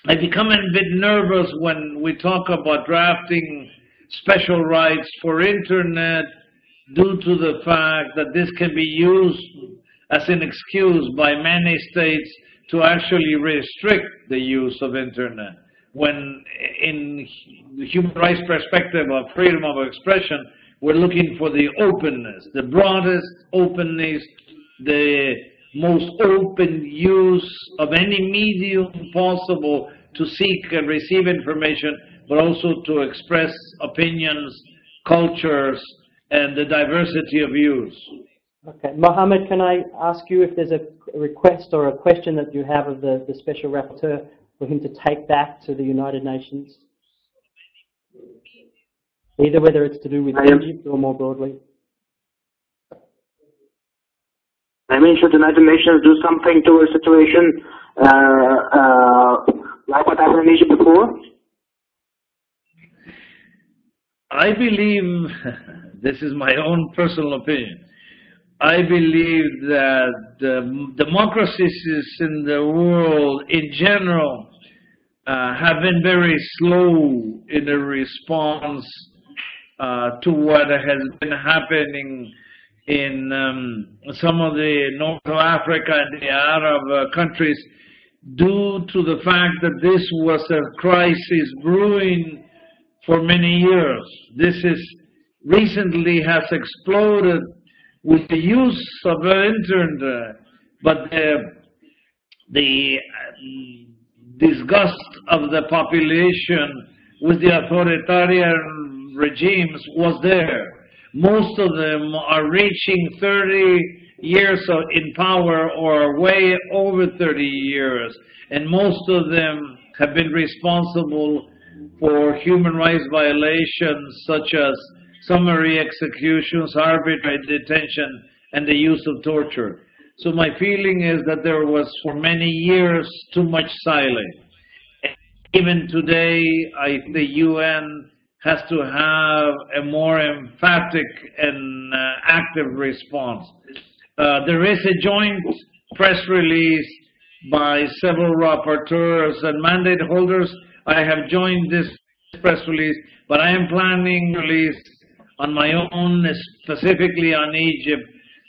I become a bit nervous when we talk about drafting special rights for internet due to the fact that this can be used as an excuse by many states to actually restrict the use of internet. When in the human rights perspective of freedom of expression, we're looking for the openness, the broadest openness, the most open use of any medium possible to seek and receive information, but also to express opinions, cultures, and the diversity of views. Okay, Mohamed, can I ask you if there's a request or a question that you have of the Special Rapporteur for him to take back to the United Nations? Either whether it's to do with Egypt or more broadly. I mean, should the United Nations do something to a situation like what happened in Egypt before? I believe, this is my own personal opinion, I believe that democracies in the world in general have been very slow in the response to what has been happening in some of the North Africa and the Arab countries, due to the fact that this was a crisis brewing for many years. This is recently has exploded with the use of the internet, but the disgust of the population with the authoritarian regimes was there. Most of them are reaching 30 years in power or way over 30 years, and most of them have been responsible for human rights violations such as summary executions, arbitrary detention, and the use of torture. So my feeling is that there was for many years too much silence. Even today, the UN has to have a more emphatic and active response. There is a joint press release by several rapporteurs and mandate holders. I have joined this press release, but I am planning a release on my own, specifically on Egypt,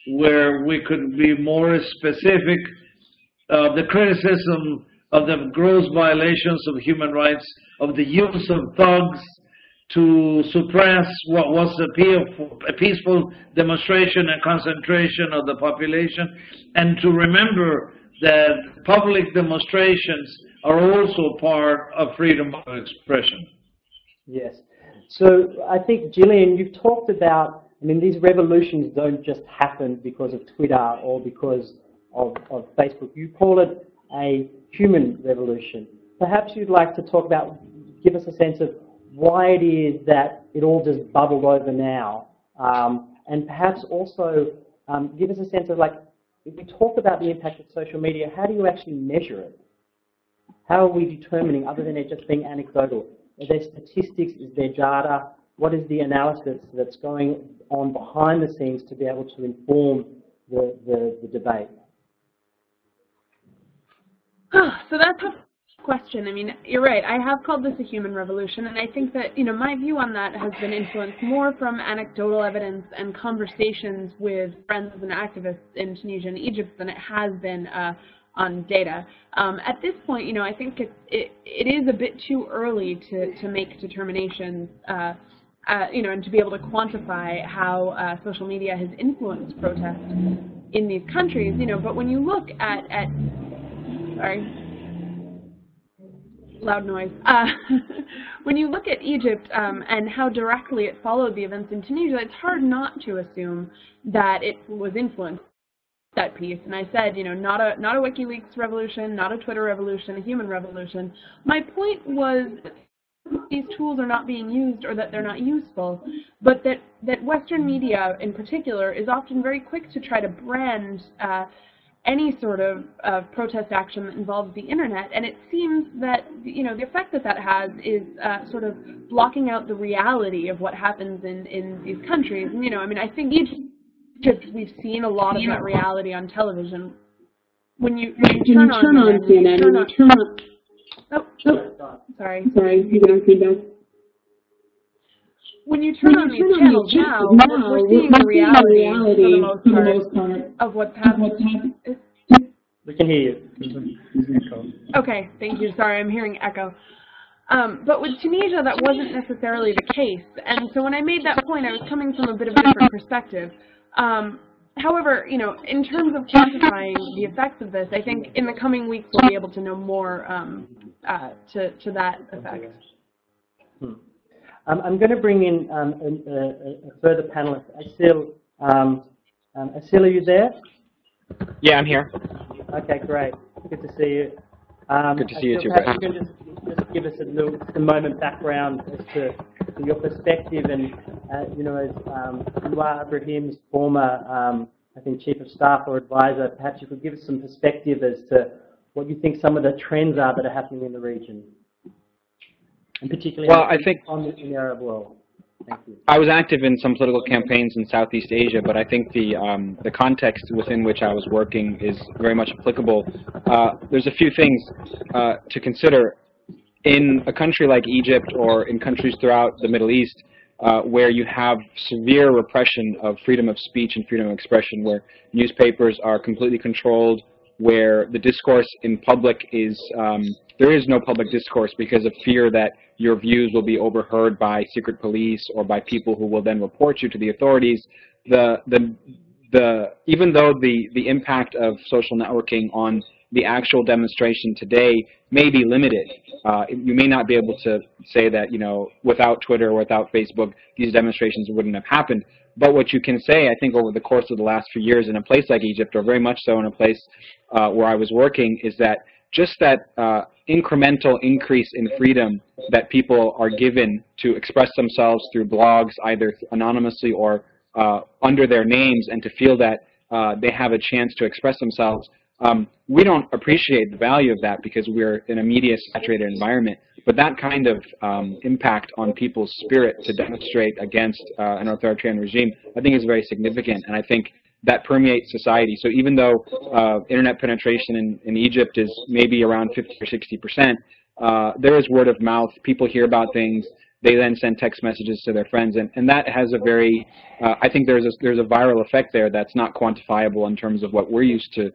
where we could be more specific. The criticism of the gross violations of human rights, of the use of thugs to suppress what was a peaceful demonstration and concentration of the population, and to remember that public demonstrations are also part of freedom of expression. Yes. So I think, Jillian, you've talked about, I mean, these revolutions don't just happen because of Twitter or because of Facebook. You call it a human revolution. Perhaps you'd like to talk about, give us a sense of why it is that it all just bubbled over now, and perhaps also give us a sense of, like, if we talk about the impact of social media, how do you actually measure it? How are we determining, other than it just being anecdotal? Are there statistics? Is there data? What is the analysis that's going on behind the scenes to be able to inform the debate? So that's a question. I mean, you're right. I have called this a human revolution, and I think that, you know, my view on that has been influenced more from anecdotal evidence and conversations with friends and activists in Tunisia and Egypt than it has been on data. At this point, you know, I think it is a bit too early to make determinations, you know, and to be able to quantify how social media has influenced protest in these countries, you know. But when you look at sorry, loud noise. When you look at Egypt and how directly it followed the events in Tunisia, it's hard not to assume that it was influenced, that piece. And I said, you know, not a WikiLeaks revolution, not a Twitter revolution, a human revolution. My point was these tools are not being used or that they're not useful, but that Western media in particular is often very quick to try to brand any sort of protest action that involves the internet, and it seems that, you know, the effect that has is sort of blocking out the reality of what happens in these countries. And, you know, I mean, I think Egypt, we've seen a lot of that reality on television. When you turn on CNN, sorry, you can feedback. When you turn on these channels now, we're seeing the reality for the most part of what's happening. We can hear you. Okay, thank you. Sorry, I'm hearing echo. But with Tunisia, that wasn't necessarily the case. And so when I made that point, I was coming from a bit of a different perspective. However, you know, in terms of quantifying the effects of this, I think in the coming weeks we'll be able to know more to that effect. I'm going to bring in a further panelist. Aasil, Aasil, are you there? Yeah, I'm here. Okay, great. Good to see you. Good to see you too. Perhaps you can just give us a moment background as to your perspective, and you know, as you are Ibrahim's former, I think, chief of staff or advisor. Perhaps you could give us some perspective as to what you think some of the trends are that are happening in the region, and particularly in the Arab world. Thank you. I was active in some political campaigns in Southeast Asia, but I think the context within which I was working is very much applicable. There's a few things to consider. In a country like Egypt or in countries throughout the Middle East, where you have severe repression of freedom of speech and freedom of expression, where newspapers are completely controlled, where the discourse in public is, there is no public discourse because of fear that your views will be overheard by secret police or by people who will then report you to the authorities. Even though the impact of social networking on the actual demonstration today may be limited, you may not be able to say that, you know, without Twitter or without Facebook, these demonstrations wouldn't have happened. But what you can say, I think, over the course of the last few years in a place like Egypt, or very much so in a place where I was working, is that just that incremental increase in freedom that people are given to express themselves through blogs, either anonymously or under their names, and to feel that they have a chance to express themselves. We don't appreciate the value of that because we're in a media-saturated environment. But that kind of impact on people's spirit to demonstrate against an authoritarian regime, I think is very significant. And I think that permeates society. So even though internet penetration in Egypt is maybe around 50 or 60%, there is word of mouth. People hear about things. They then send text messages to their friends, and that has a very, I think there's a viral effect there that's not quantifiable in terms of what we're used to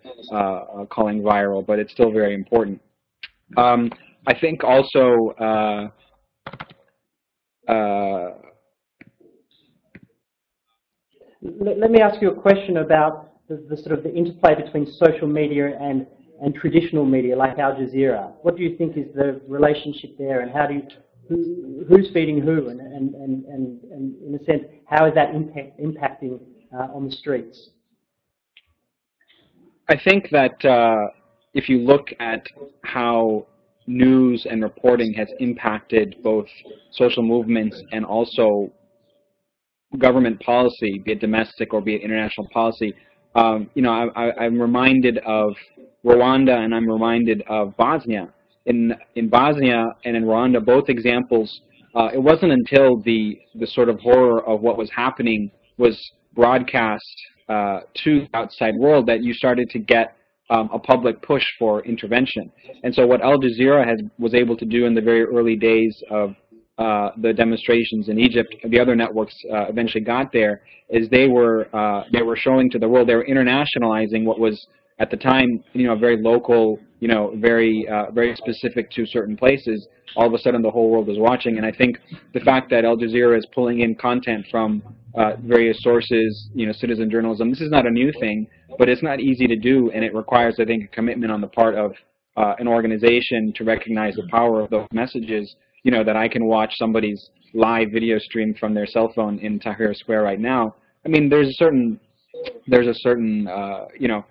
calling viral, but it's still very important. I think also let me ask you a question about the sort of the interplay between social media and traditional media like Al Jazeera. What do you think is the relationship there, and how do you, who's feeding who, and in a sense, how is that impacting on the streets? I think that if you look at how news and reporting has impacted both social movements and also government policy, be it domestic or be it international policy, you know, I'm reminded of Rwanda and I'm reminded of Bosnia. In Bosnia and in Rwanda, both examples, it wasn't until the sort of horror of what was happening was broadcast to the outside world that you started to get a public push for intervention. And so what Al Jazeera was able to do in the very early days of the demonstrations in Egypt, the other networks eventually got there, is they were showing to the world, they were internationalizing what was at the time, you know, very local, you know, very specific to certain places. All of a sudden, the whole world was watching, and I think the fact that Al Jazeera is pulling in content from various sources, you know, citizen journalism. This is not a new thing, but it's not easy to do, and it requires, I think, a commitment on the part of an organization to recognize the power of those messages. You know, that I can watch somebody's live video stream from their cell phone in Tahrir Square right now. I mean, there's a certain you know,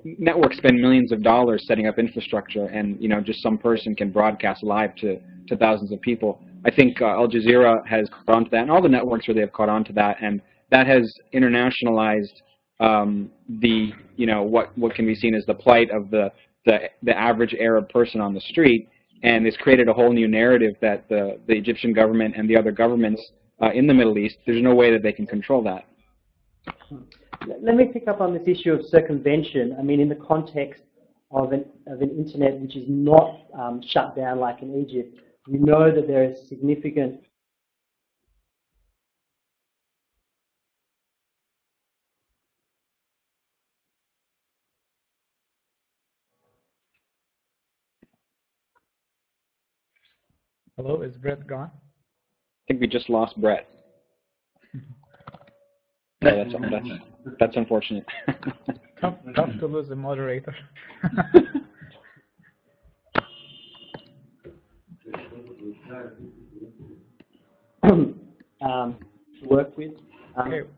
networks spend millions of dollars setting up infrastructure, and you know, just some person can broadcast live to thousands of people. I think Al Jazeera has caught on to that, and all the networks really have caught on to that, and that has internationalized the, you know, what can be seen as the plight of the average Arab person on the street, and it's created a whole new narrative that the Egyptian government and the other governments in the Middle East, there's no way that they can control that. Let me pick up on this issue of circumvention. I mean, in the context of an internet which is not shut down like in Egypt, we know that there is significant Hello, is Brett gone? I think we just lost Brett. Yeah, that's unfortunate. Tough to lose a moderator. work with,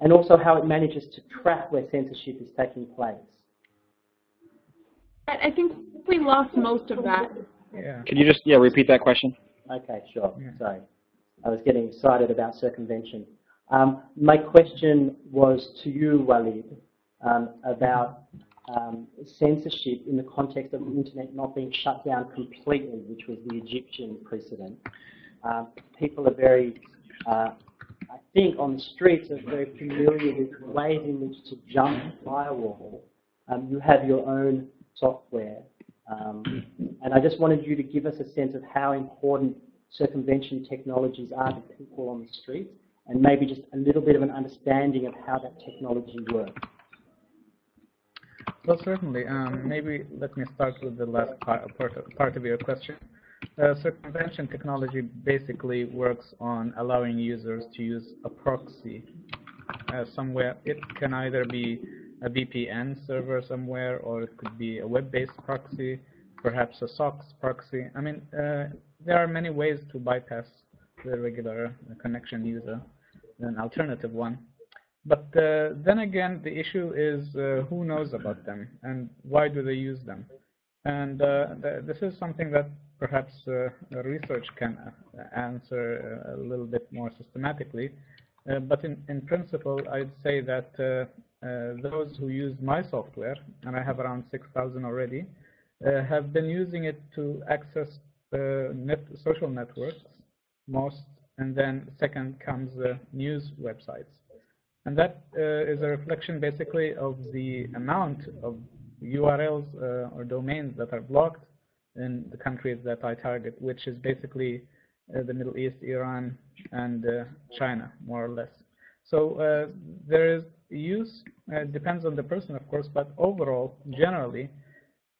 and also how it manages to track where censorship is taking place. I think we lost most of that. Yeah. Could you just repeat that question? Okay, sure. Yeah. Sorry. I was getting excited about circumvention. My question was to you, Walid, about censorship in the context of the internet not being shut down completely, which was the Egyptian precedent. People are very, I think on the streets, are very familiar with ways in which to jump a firewall. You have your own software. And I just wanted you to give us a sense of how important circumvention technologies are to people on the street, and maybe just a little bit of an understanding of how that technology works. Well, certainly. Maybe let me start with the last part of your question. Circumvention technology basically works on allowing users to use a proxy somewhere. It can either be a VPN server somewhere, or it could be a web-based proxy, perhaps a SOCKS proxy. I mean, there are many ways to bypass the regular connection user, an alternative one. But then again, the issue is who knows about them and why do they use them? And this is something that perhaps research can answer a little bit more systematically. But in principle, I'd say that those who use my software, and I have around 6,000 already, have been using it to access social networks most, and then second comes news websites. And that is a reflection basically of the amount of URLs or domains that are blocked in the countries that I target, which is basically the Middle East, Iran, and China, more or less. So there is use, depends on the person, of course, but overall, generally,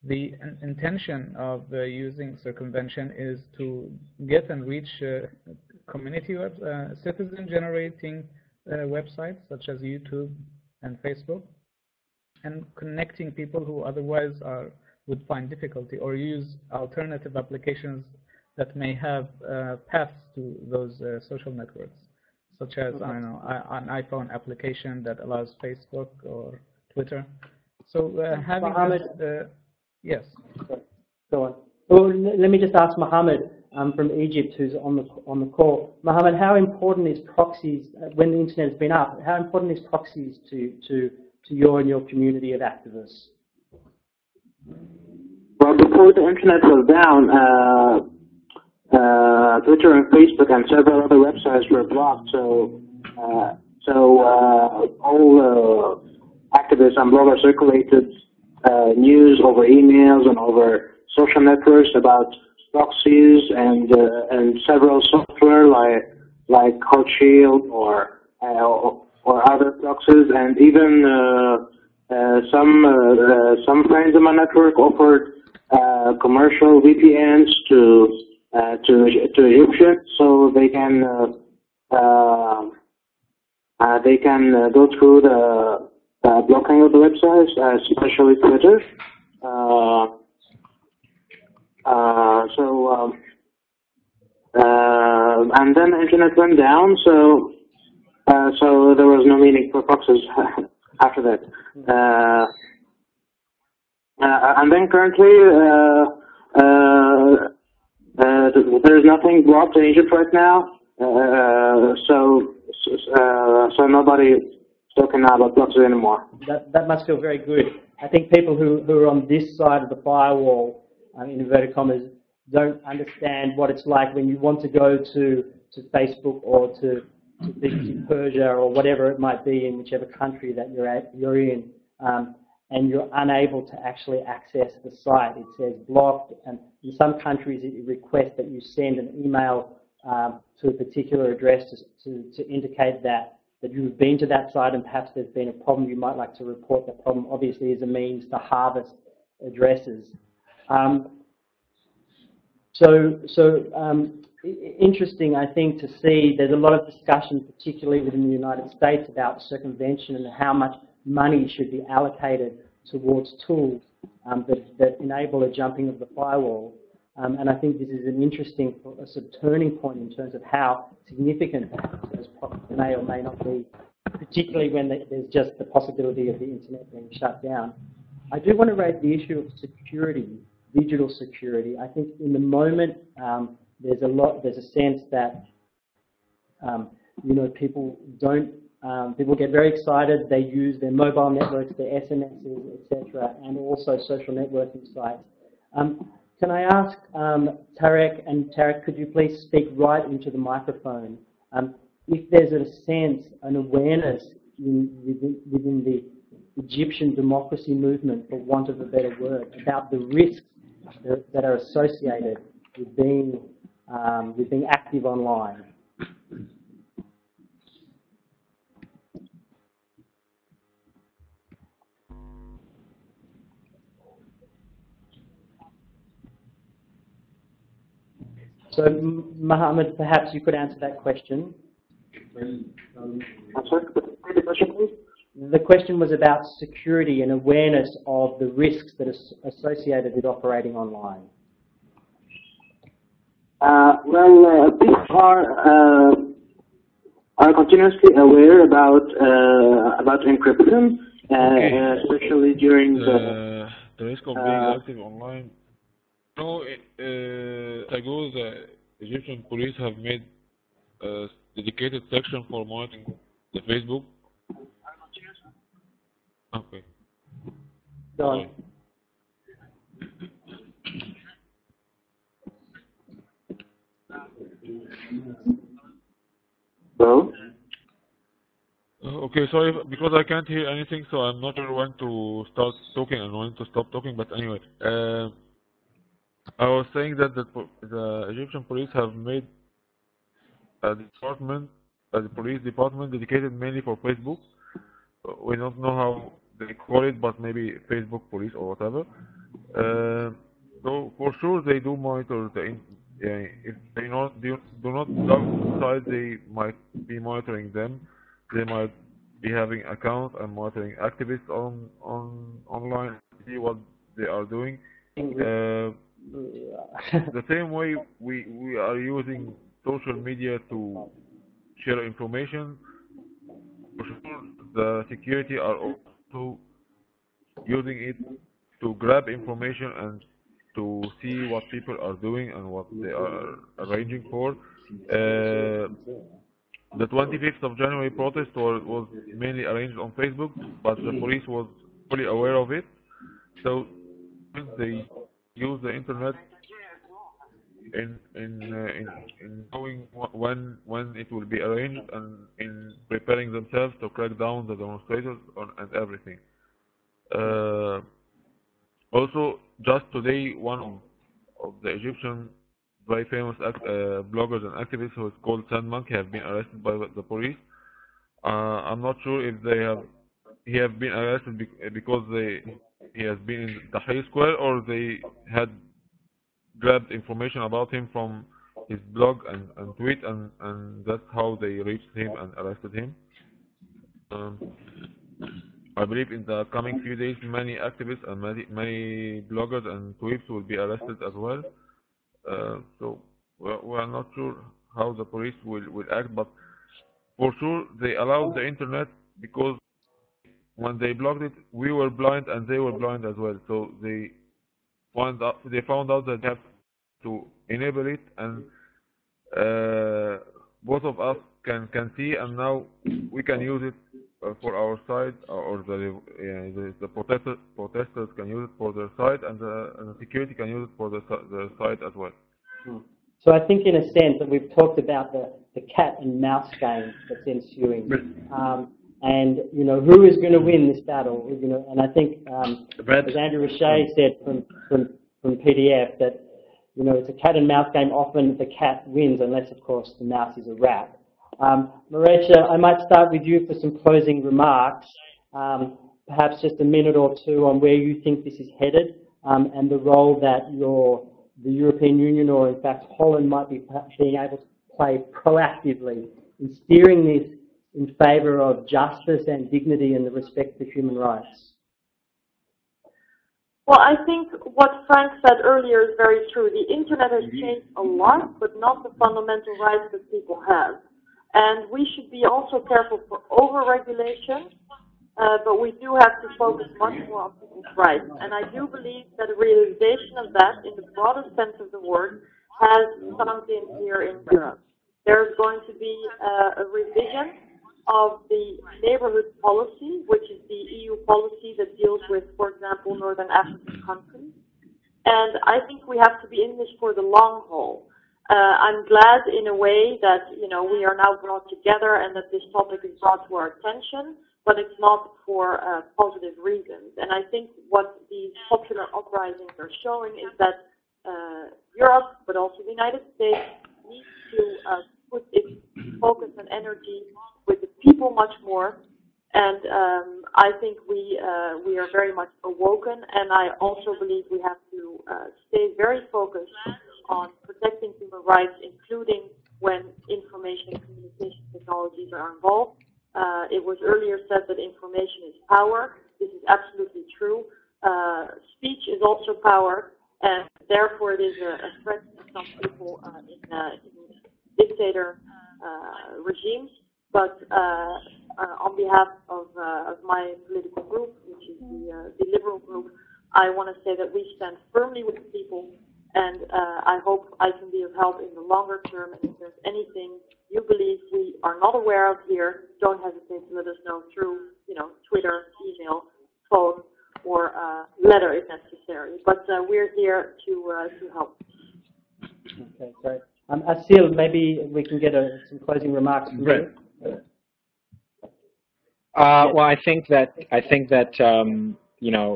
the intention of using circumvention is to get and reach community citizen-generating websites such as YouTube and Facebook, and connecting people who otherwise would find difficulty, or use alternative applications that may have paths to those social networks, such as, I don't know, an iPhone application that allows Facebook or Twitter. So having Mohamed, yes. Go on. Well, let me just ask Mohamed from Egypt, who's on the call. Mohamed, how important is proxies when the internet has been up? How important is proxies to you and your community of activists? Well, before the internet was down, Twitter and Facebook and several other websites were blocked. So all activists and bloggers circulated news over emails and over social networks about proxies and several software like Hot Shield or other proxies, and even some friends in my network offered commercial VPNs to Egyptians, so they can go through the blocking of the websites, especially Twitter. And then the internet went down, so there was no meaning for proxies after that. And then currently, there's nothing blocked in Egypt right now, so nobody talking now about proxies anymore. That must feel very good. I think people who are on this side of the firewall, in inverted commas, don't understand what it's like when you want to go to Facebook or to Persia or whatever it might be in whichever country that you're in, and you're unable to actually access the site. It says blocked, and in some countries it requests that you send an email to a particular address to indicate that you've been to that site and perhaps there's been a problem. You might like to report the problem, obviously, as a means to harvest addresses. Interesting, I think, to see there's a lot of discussion, particularly within the United States, about circumvention and how much money should be allocated towards tools that enable a jumping of the firewall. And I think this is an interesting sort of turning point in terms of how significant those problems may or may not be, particularly when there's just the possibility of the internet being shut down. I do want to raise the issue of security, digital security. I think in the moment there's a sense that people people get very excited. They use their mobile networks, their SMSs, etc., and also social networking sites. Can I ask Tarek, and Tarek, could you please speak right into the microphone? If there's a sense, an awareness within the Egyptian democracy movement, for want of a better word, about the risks that are associated with being active online. So, Mohamed, perhaps you could answer that question. I'm sorry, repeat the question, please. The question was about security and awareness of the risks that are associated with operating online. People are continuously aware about encryption, especially during the risk of being active online No, ago the Egyptian police have made a dedicated section for monitoring the Facebook. Okay. Go on. Hello? Okay, sorry, because I can't hear anything, so I'm not sure when to start talking and when to stop talking, but anyway. I was saying that the Egyptian police have made a department, the police department dedicated mainly for Facebook. We don't know how they call it, but maybe Facebook police or whatever. So for sure they do monitor if they do not log inside, they might be monitoring them. They might be having accounts and monitoring activists online, see what they are doing. The same way we are using social media to share information, for sure the security are also using it to grab information and to see what people are doing and what they are arranging for. The 25th of January protest was mainly arranged on Facebook, but the police was fully aware of it. So they use the internet in knowing when it will be arranged and in preparing themselves to crack down the demonstrators and everything. Also, just today, one of the Egyptian very famous bloggers and activists who is called Sand Monkey have been arrested by the police. I'm not sure if he have been arrested because he has been in Tahrir Square, or they had grabbed information about him from his blog and tweet, and that's how they reached him and arrested him. I believe in the coming few days many activists and many bloggers and tweets will be arrested as well. So we are not sure how the police will act, but for sure they allowed the internet, because when they blocked it, we were blind and they were blind as well. So they found out that they have to enable it, and both of us can see, and now we can use it for our side, or the protesters can use it for their side, and the security can use it for their side as well. So I think, in a sense, that we've talked about the cat and mouse game that's ensuing, and who is going to win this battle. And I think, as Andrew Richet said from PDF, that it's a cat and mouse game. Often the cat wins, unless of course the mouse is a rat. Marietje, I might start with you for some closing remarks, perhaps just a minute or two on where you think this is headed, and the role that the European Union, or in fact Holland, might be being able to play proactively in steering this in favour of justice and dignity and the respect for human rights. Well, I think what Frank said earlier is very true. The internet has changed a lot, but not the fundamental rights that people have. And we should be also careful for over-regulation, but we do have to focus much more on people's rights. And I do believe that a realization of that, in the broadest sense of the word, has sunk in here in Europe. There's going to be a revision of the neighborhood policy, which is the EU policy that deals with, for example, Northern African countries. And I think we have to be in this for the long haul. I'm glad in a way that, we are now brought together and that this topic is brought to our attention, but it's not for positive reasons. And I think what these popular uprisings are showing is that Europe, but also the United States, needs to put its focus and energy with the people much more. And I think we are very much awoken, and I also believe we have to stay very focused on protecting human rights, including when information and communication technologies are involved. It was earlier said that information is power. This is absolutely true. Speech is also power, and therefore it is a threat to some people in dictator regimes. But on behalf of my political group, which is the Liberal group, I want to say that we stand firmly with the people, And I hope I can be of help in the longer term. And if there's anything you believe we are not aware of here, don't hesitate to let us know through, Twitter, email, phone, or letter if necessary. But we're here to help. Okay, great. Aasil, maybe we can get some closing remarks from you. Well, I think that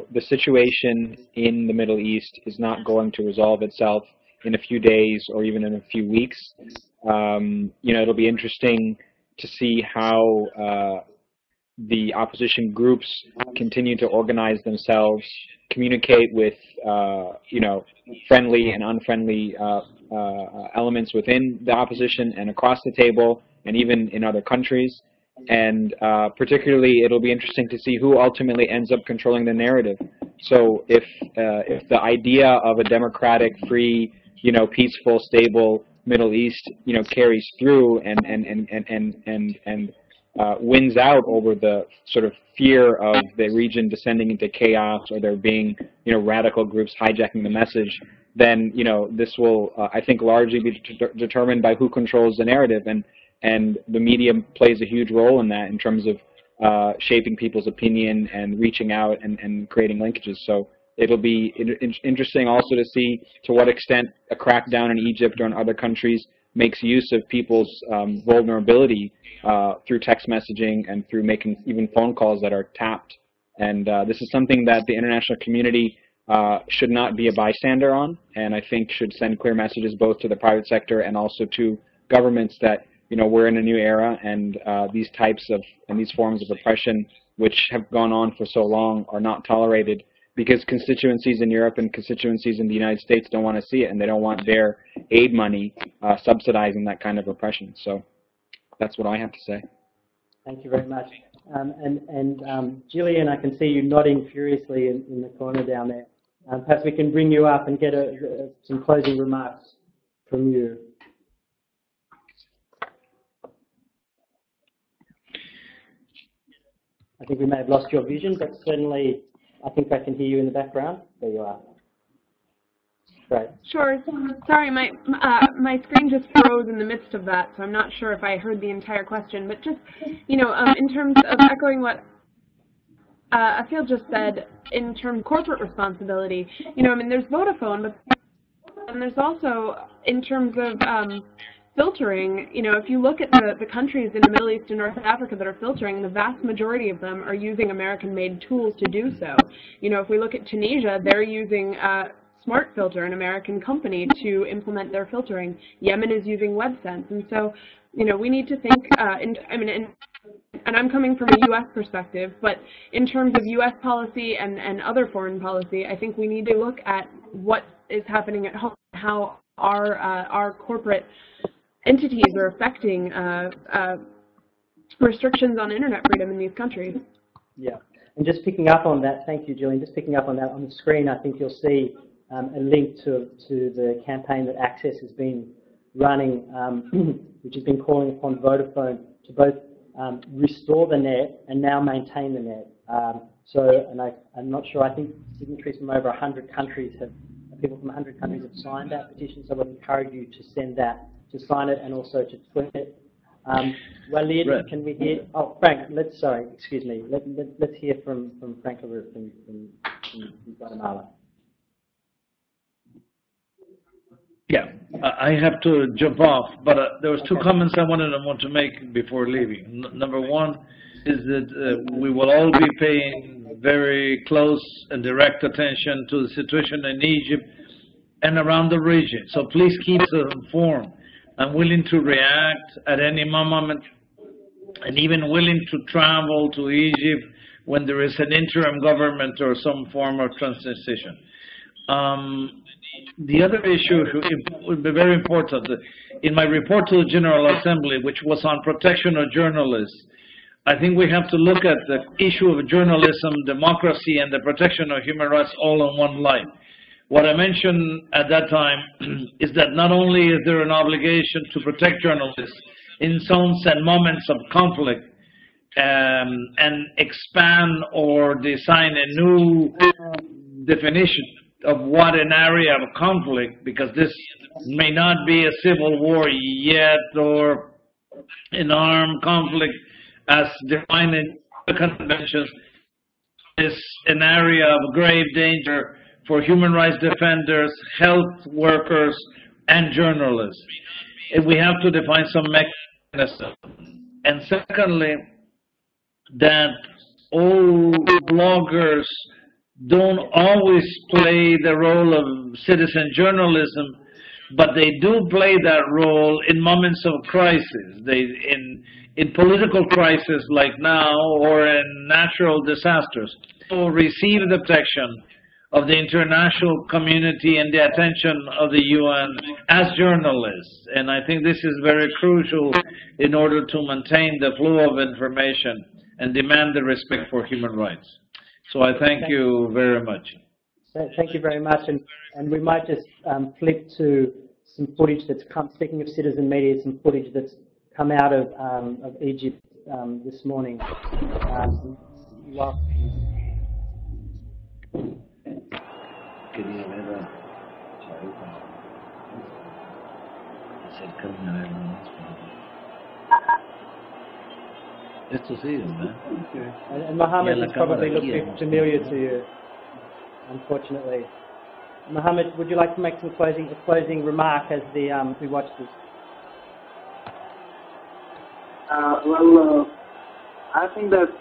the situation in the Middle East is not going to resolve itself in a few days or even in a few weeks. It'll be interesting to see how the opposition groups continue to organize themselves, communicate with friendly and unfriendly elements within the opposition and across the table, and even in other countries. And particularly, it'll be interesting to see who ultimately ends up controlling the narrative. So if the idea of a democratic, free, peaceful, stable Middle East, carries through and wins out over the sort of fear of the region descending into chaos, or there being, radical groups hijacking the message, then, this will, I think, largely be determined by who controls the narrative. And the media plays a huge role in that in terms of shaping people's opinion and reaching out and creating linkages. So it'll be interesting also to see to what extent a crackdown in Egypt or in other countries makes use of people's vulnerability through text messaging and through making even phone calls that are tapped. And this is something that the international community should not be a bystander on, and I think should send clear messages both to the private sector and also to governments that we're in a new era, and these types of and these forms of oppression, which have gone on for so long, are not tolerated, because constituencies in Europe and constituencies in the United States don't want to see it, and they don't want their aid money subsidizing that kind of oppression. So that's what I have to say. Thank you very much. Jillian, I can see you nodding furiously in the corner down there. Perhaps we can bring you up and get some closing remarks from you. I think we may have lost your vision, but certainly I think I can hear you in the background. There you are. Great. Sure. Sorry, my screen just froze in the midst of that, so I'm not sure if I heard the entire question. But just, in terms of echoing what Aasil just said, in terms of corporate responsibility, there's Vodafone, and there's also, in terms of filtering, if you look at the countries in the Middle East and North Africa that are filtering, the vast majority of them are using American-made tools to do so. If we look at Tunisia, they're using Smart Filter, an American company, to implement their filtering. Yemen is using WebSense. And so, we need to think, and I'm coming from a U.S. perspective, but in terms of U.S. policy and other foreign policy, I think we need to look at what is happening at home, how our corporate entities are affecting restrictions on internet freedom in these countries. Yeah, and just picking up on that, thank you, Jillian. Just picking up on that, on the screen, I think you'll see a link to the campaign that Access has been running, which has been calling upon Vodafone to both restore the net and now maintain the net. I'm not sure, I think signatories from over 100 countries people from 100 countries have signed that petition, so I would encourage you to sign it and also to tweet it. Walid, right. Can we hear? Oh, Frank. Let's hear from Frank from Guatemala. Yeah, I have to jump off, but there was two comments I want to make before leaving. Number one is that we will all be paying very close and direct attention to the situation in Egypt and around the region. So please keep us informed. I'm willing to react at any moment, and even willing to travel to Egypt when there is an interim government or some form of transition. The other issue would be very important. In my report to the General Assembly, which was on protection of journalists, I think we have to look at the issue of journalism, democracy, and the protection of human rights all in one light. What I mentioned at that time is that not only is there an obligation to protect journalists in zones and moments of conflict and expand or design a new definition of what an area of conflict, because this may not be a civil war yet or an armed conflict as defined in the conventions, is an area of grave danger for human rights defenders, health workers, and journalists. And we have to define some mechanism. And secondly, that all bloggers don't always play the role of citizen journalism, but they do play that role in moments of crisis. In political crisis like now, or in natural disasters, will receive the protection of the international community and the attention of the UN as journalists. And I think this is very crucial in order to maintain the flow of information and demand the respect for human rights. So I thank you very much. So thank you very much. And we might just flip to some footage that's come, speaking of citizen media, some footage that's come out of Egypt this morning. And Mohamed is probably looking familiar to you, unfortunately. Mohamed, would you like to make some closing remark as we watch this? Well, I think that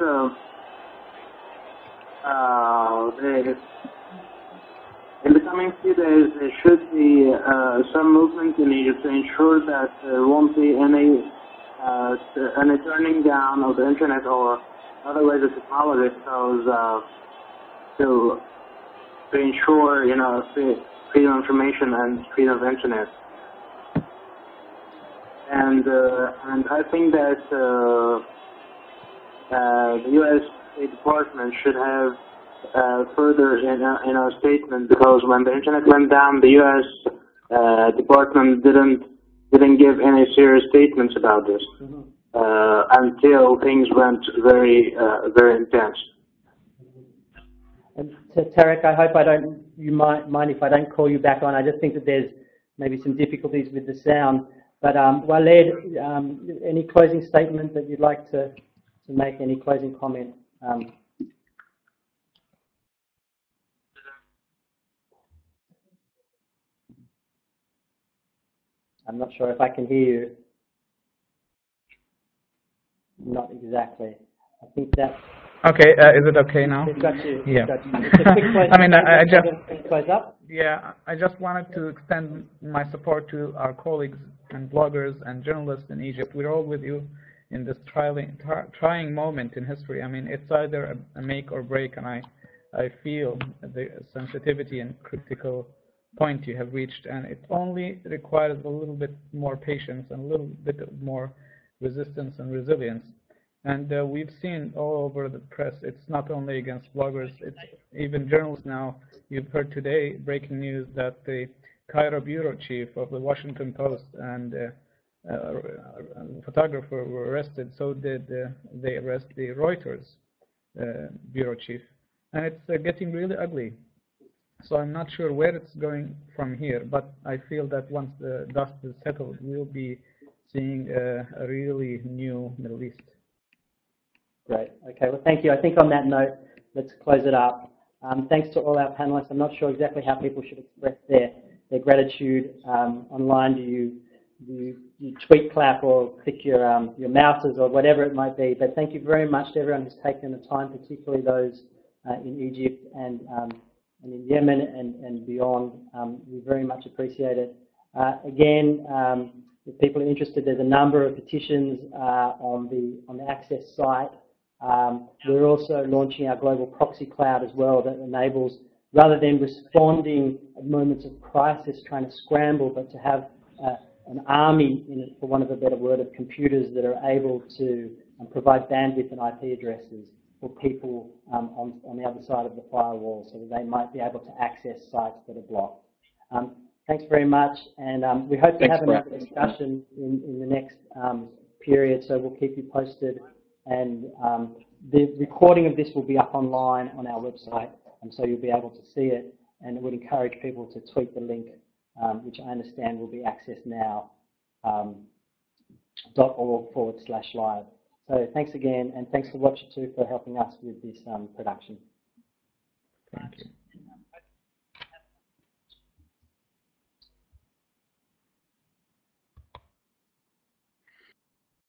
in the coming few days there should be some movement in Egypt to ensure that there won't be any turning down of the internet or other ways of technology, to ensure, you know, freedom of information and freedom of internet. And I think that the U.S. State Department should have further in our statement, because when the internet went down, the U.S. Department didn't give any serious statements about this until things went very intense. And Tarek, I hope you might mind if I don't call you back on. I just think that there's maybe some difficulties with the sound. But Walid, any closing statement that you'd like to make? Any closing comment? I'm not sure if I can hear you. Not exactly. I think that. Okay, is it okay now? We've got you. Yeah. Got you. Just a quick I mean, I just close up. Yeah, I just wanted to extend my support to our colleagues and bloggers and journalists in Egypt. We're all with you in this trying moment in history. I mean, it's either a make or break, and I feel the sensitivity and critical point you have reached, and it only requires a little bit more patience and a little bit more resistance and resilience. And we've seen all over the press, it's not only against bloggers, it's even journalists now. You've heard today breaking news that the Cairo bureau chief of the Washington Post and photographer were arrested. So did they arrest the Reuters bureau chief. And it's getting really ugly. So I'm not sure where it's going from here, but I feel that once the dust is settled, we'll be seeing a really new Middle East. Great. Okay. Well, thank you. I think on that note, let's close it up. Thanks to all our panelists. I'm not sure exactly how people should express their gratitude online. Do you tweet, clap, or click your mouses or whatever it might be? But thank you very much to everyone who's taken the time, particularly those in Egypt and in Yemen and beyond. We very much appreciate it. Again, if people are interested, there's a number of petitions on the Access site. We're also launching our global proxy cloud as well, that enables, rather than responding at moments of crisis, trying to scramble, but to have an army, for want of a better word, of computers that are able to provide bandwidth and IP addresses for people on the other side of the firewall, so that they might be able to access sites that are blocked. Thanks very much, and we hope to have another discussion in the next period, so we'll keep you posted. And the recording of this will be up online on our website, and so you'll be able to see it. and would encourage people to tweet the link, which I understand will be accessed now, .org/live. So thanks again, and thanks to Watcher 2 for helping us with this production. Thank you.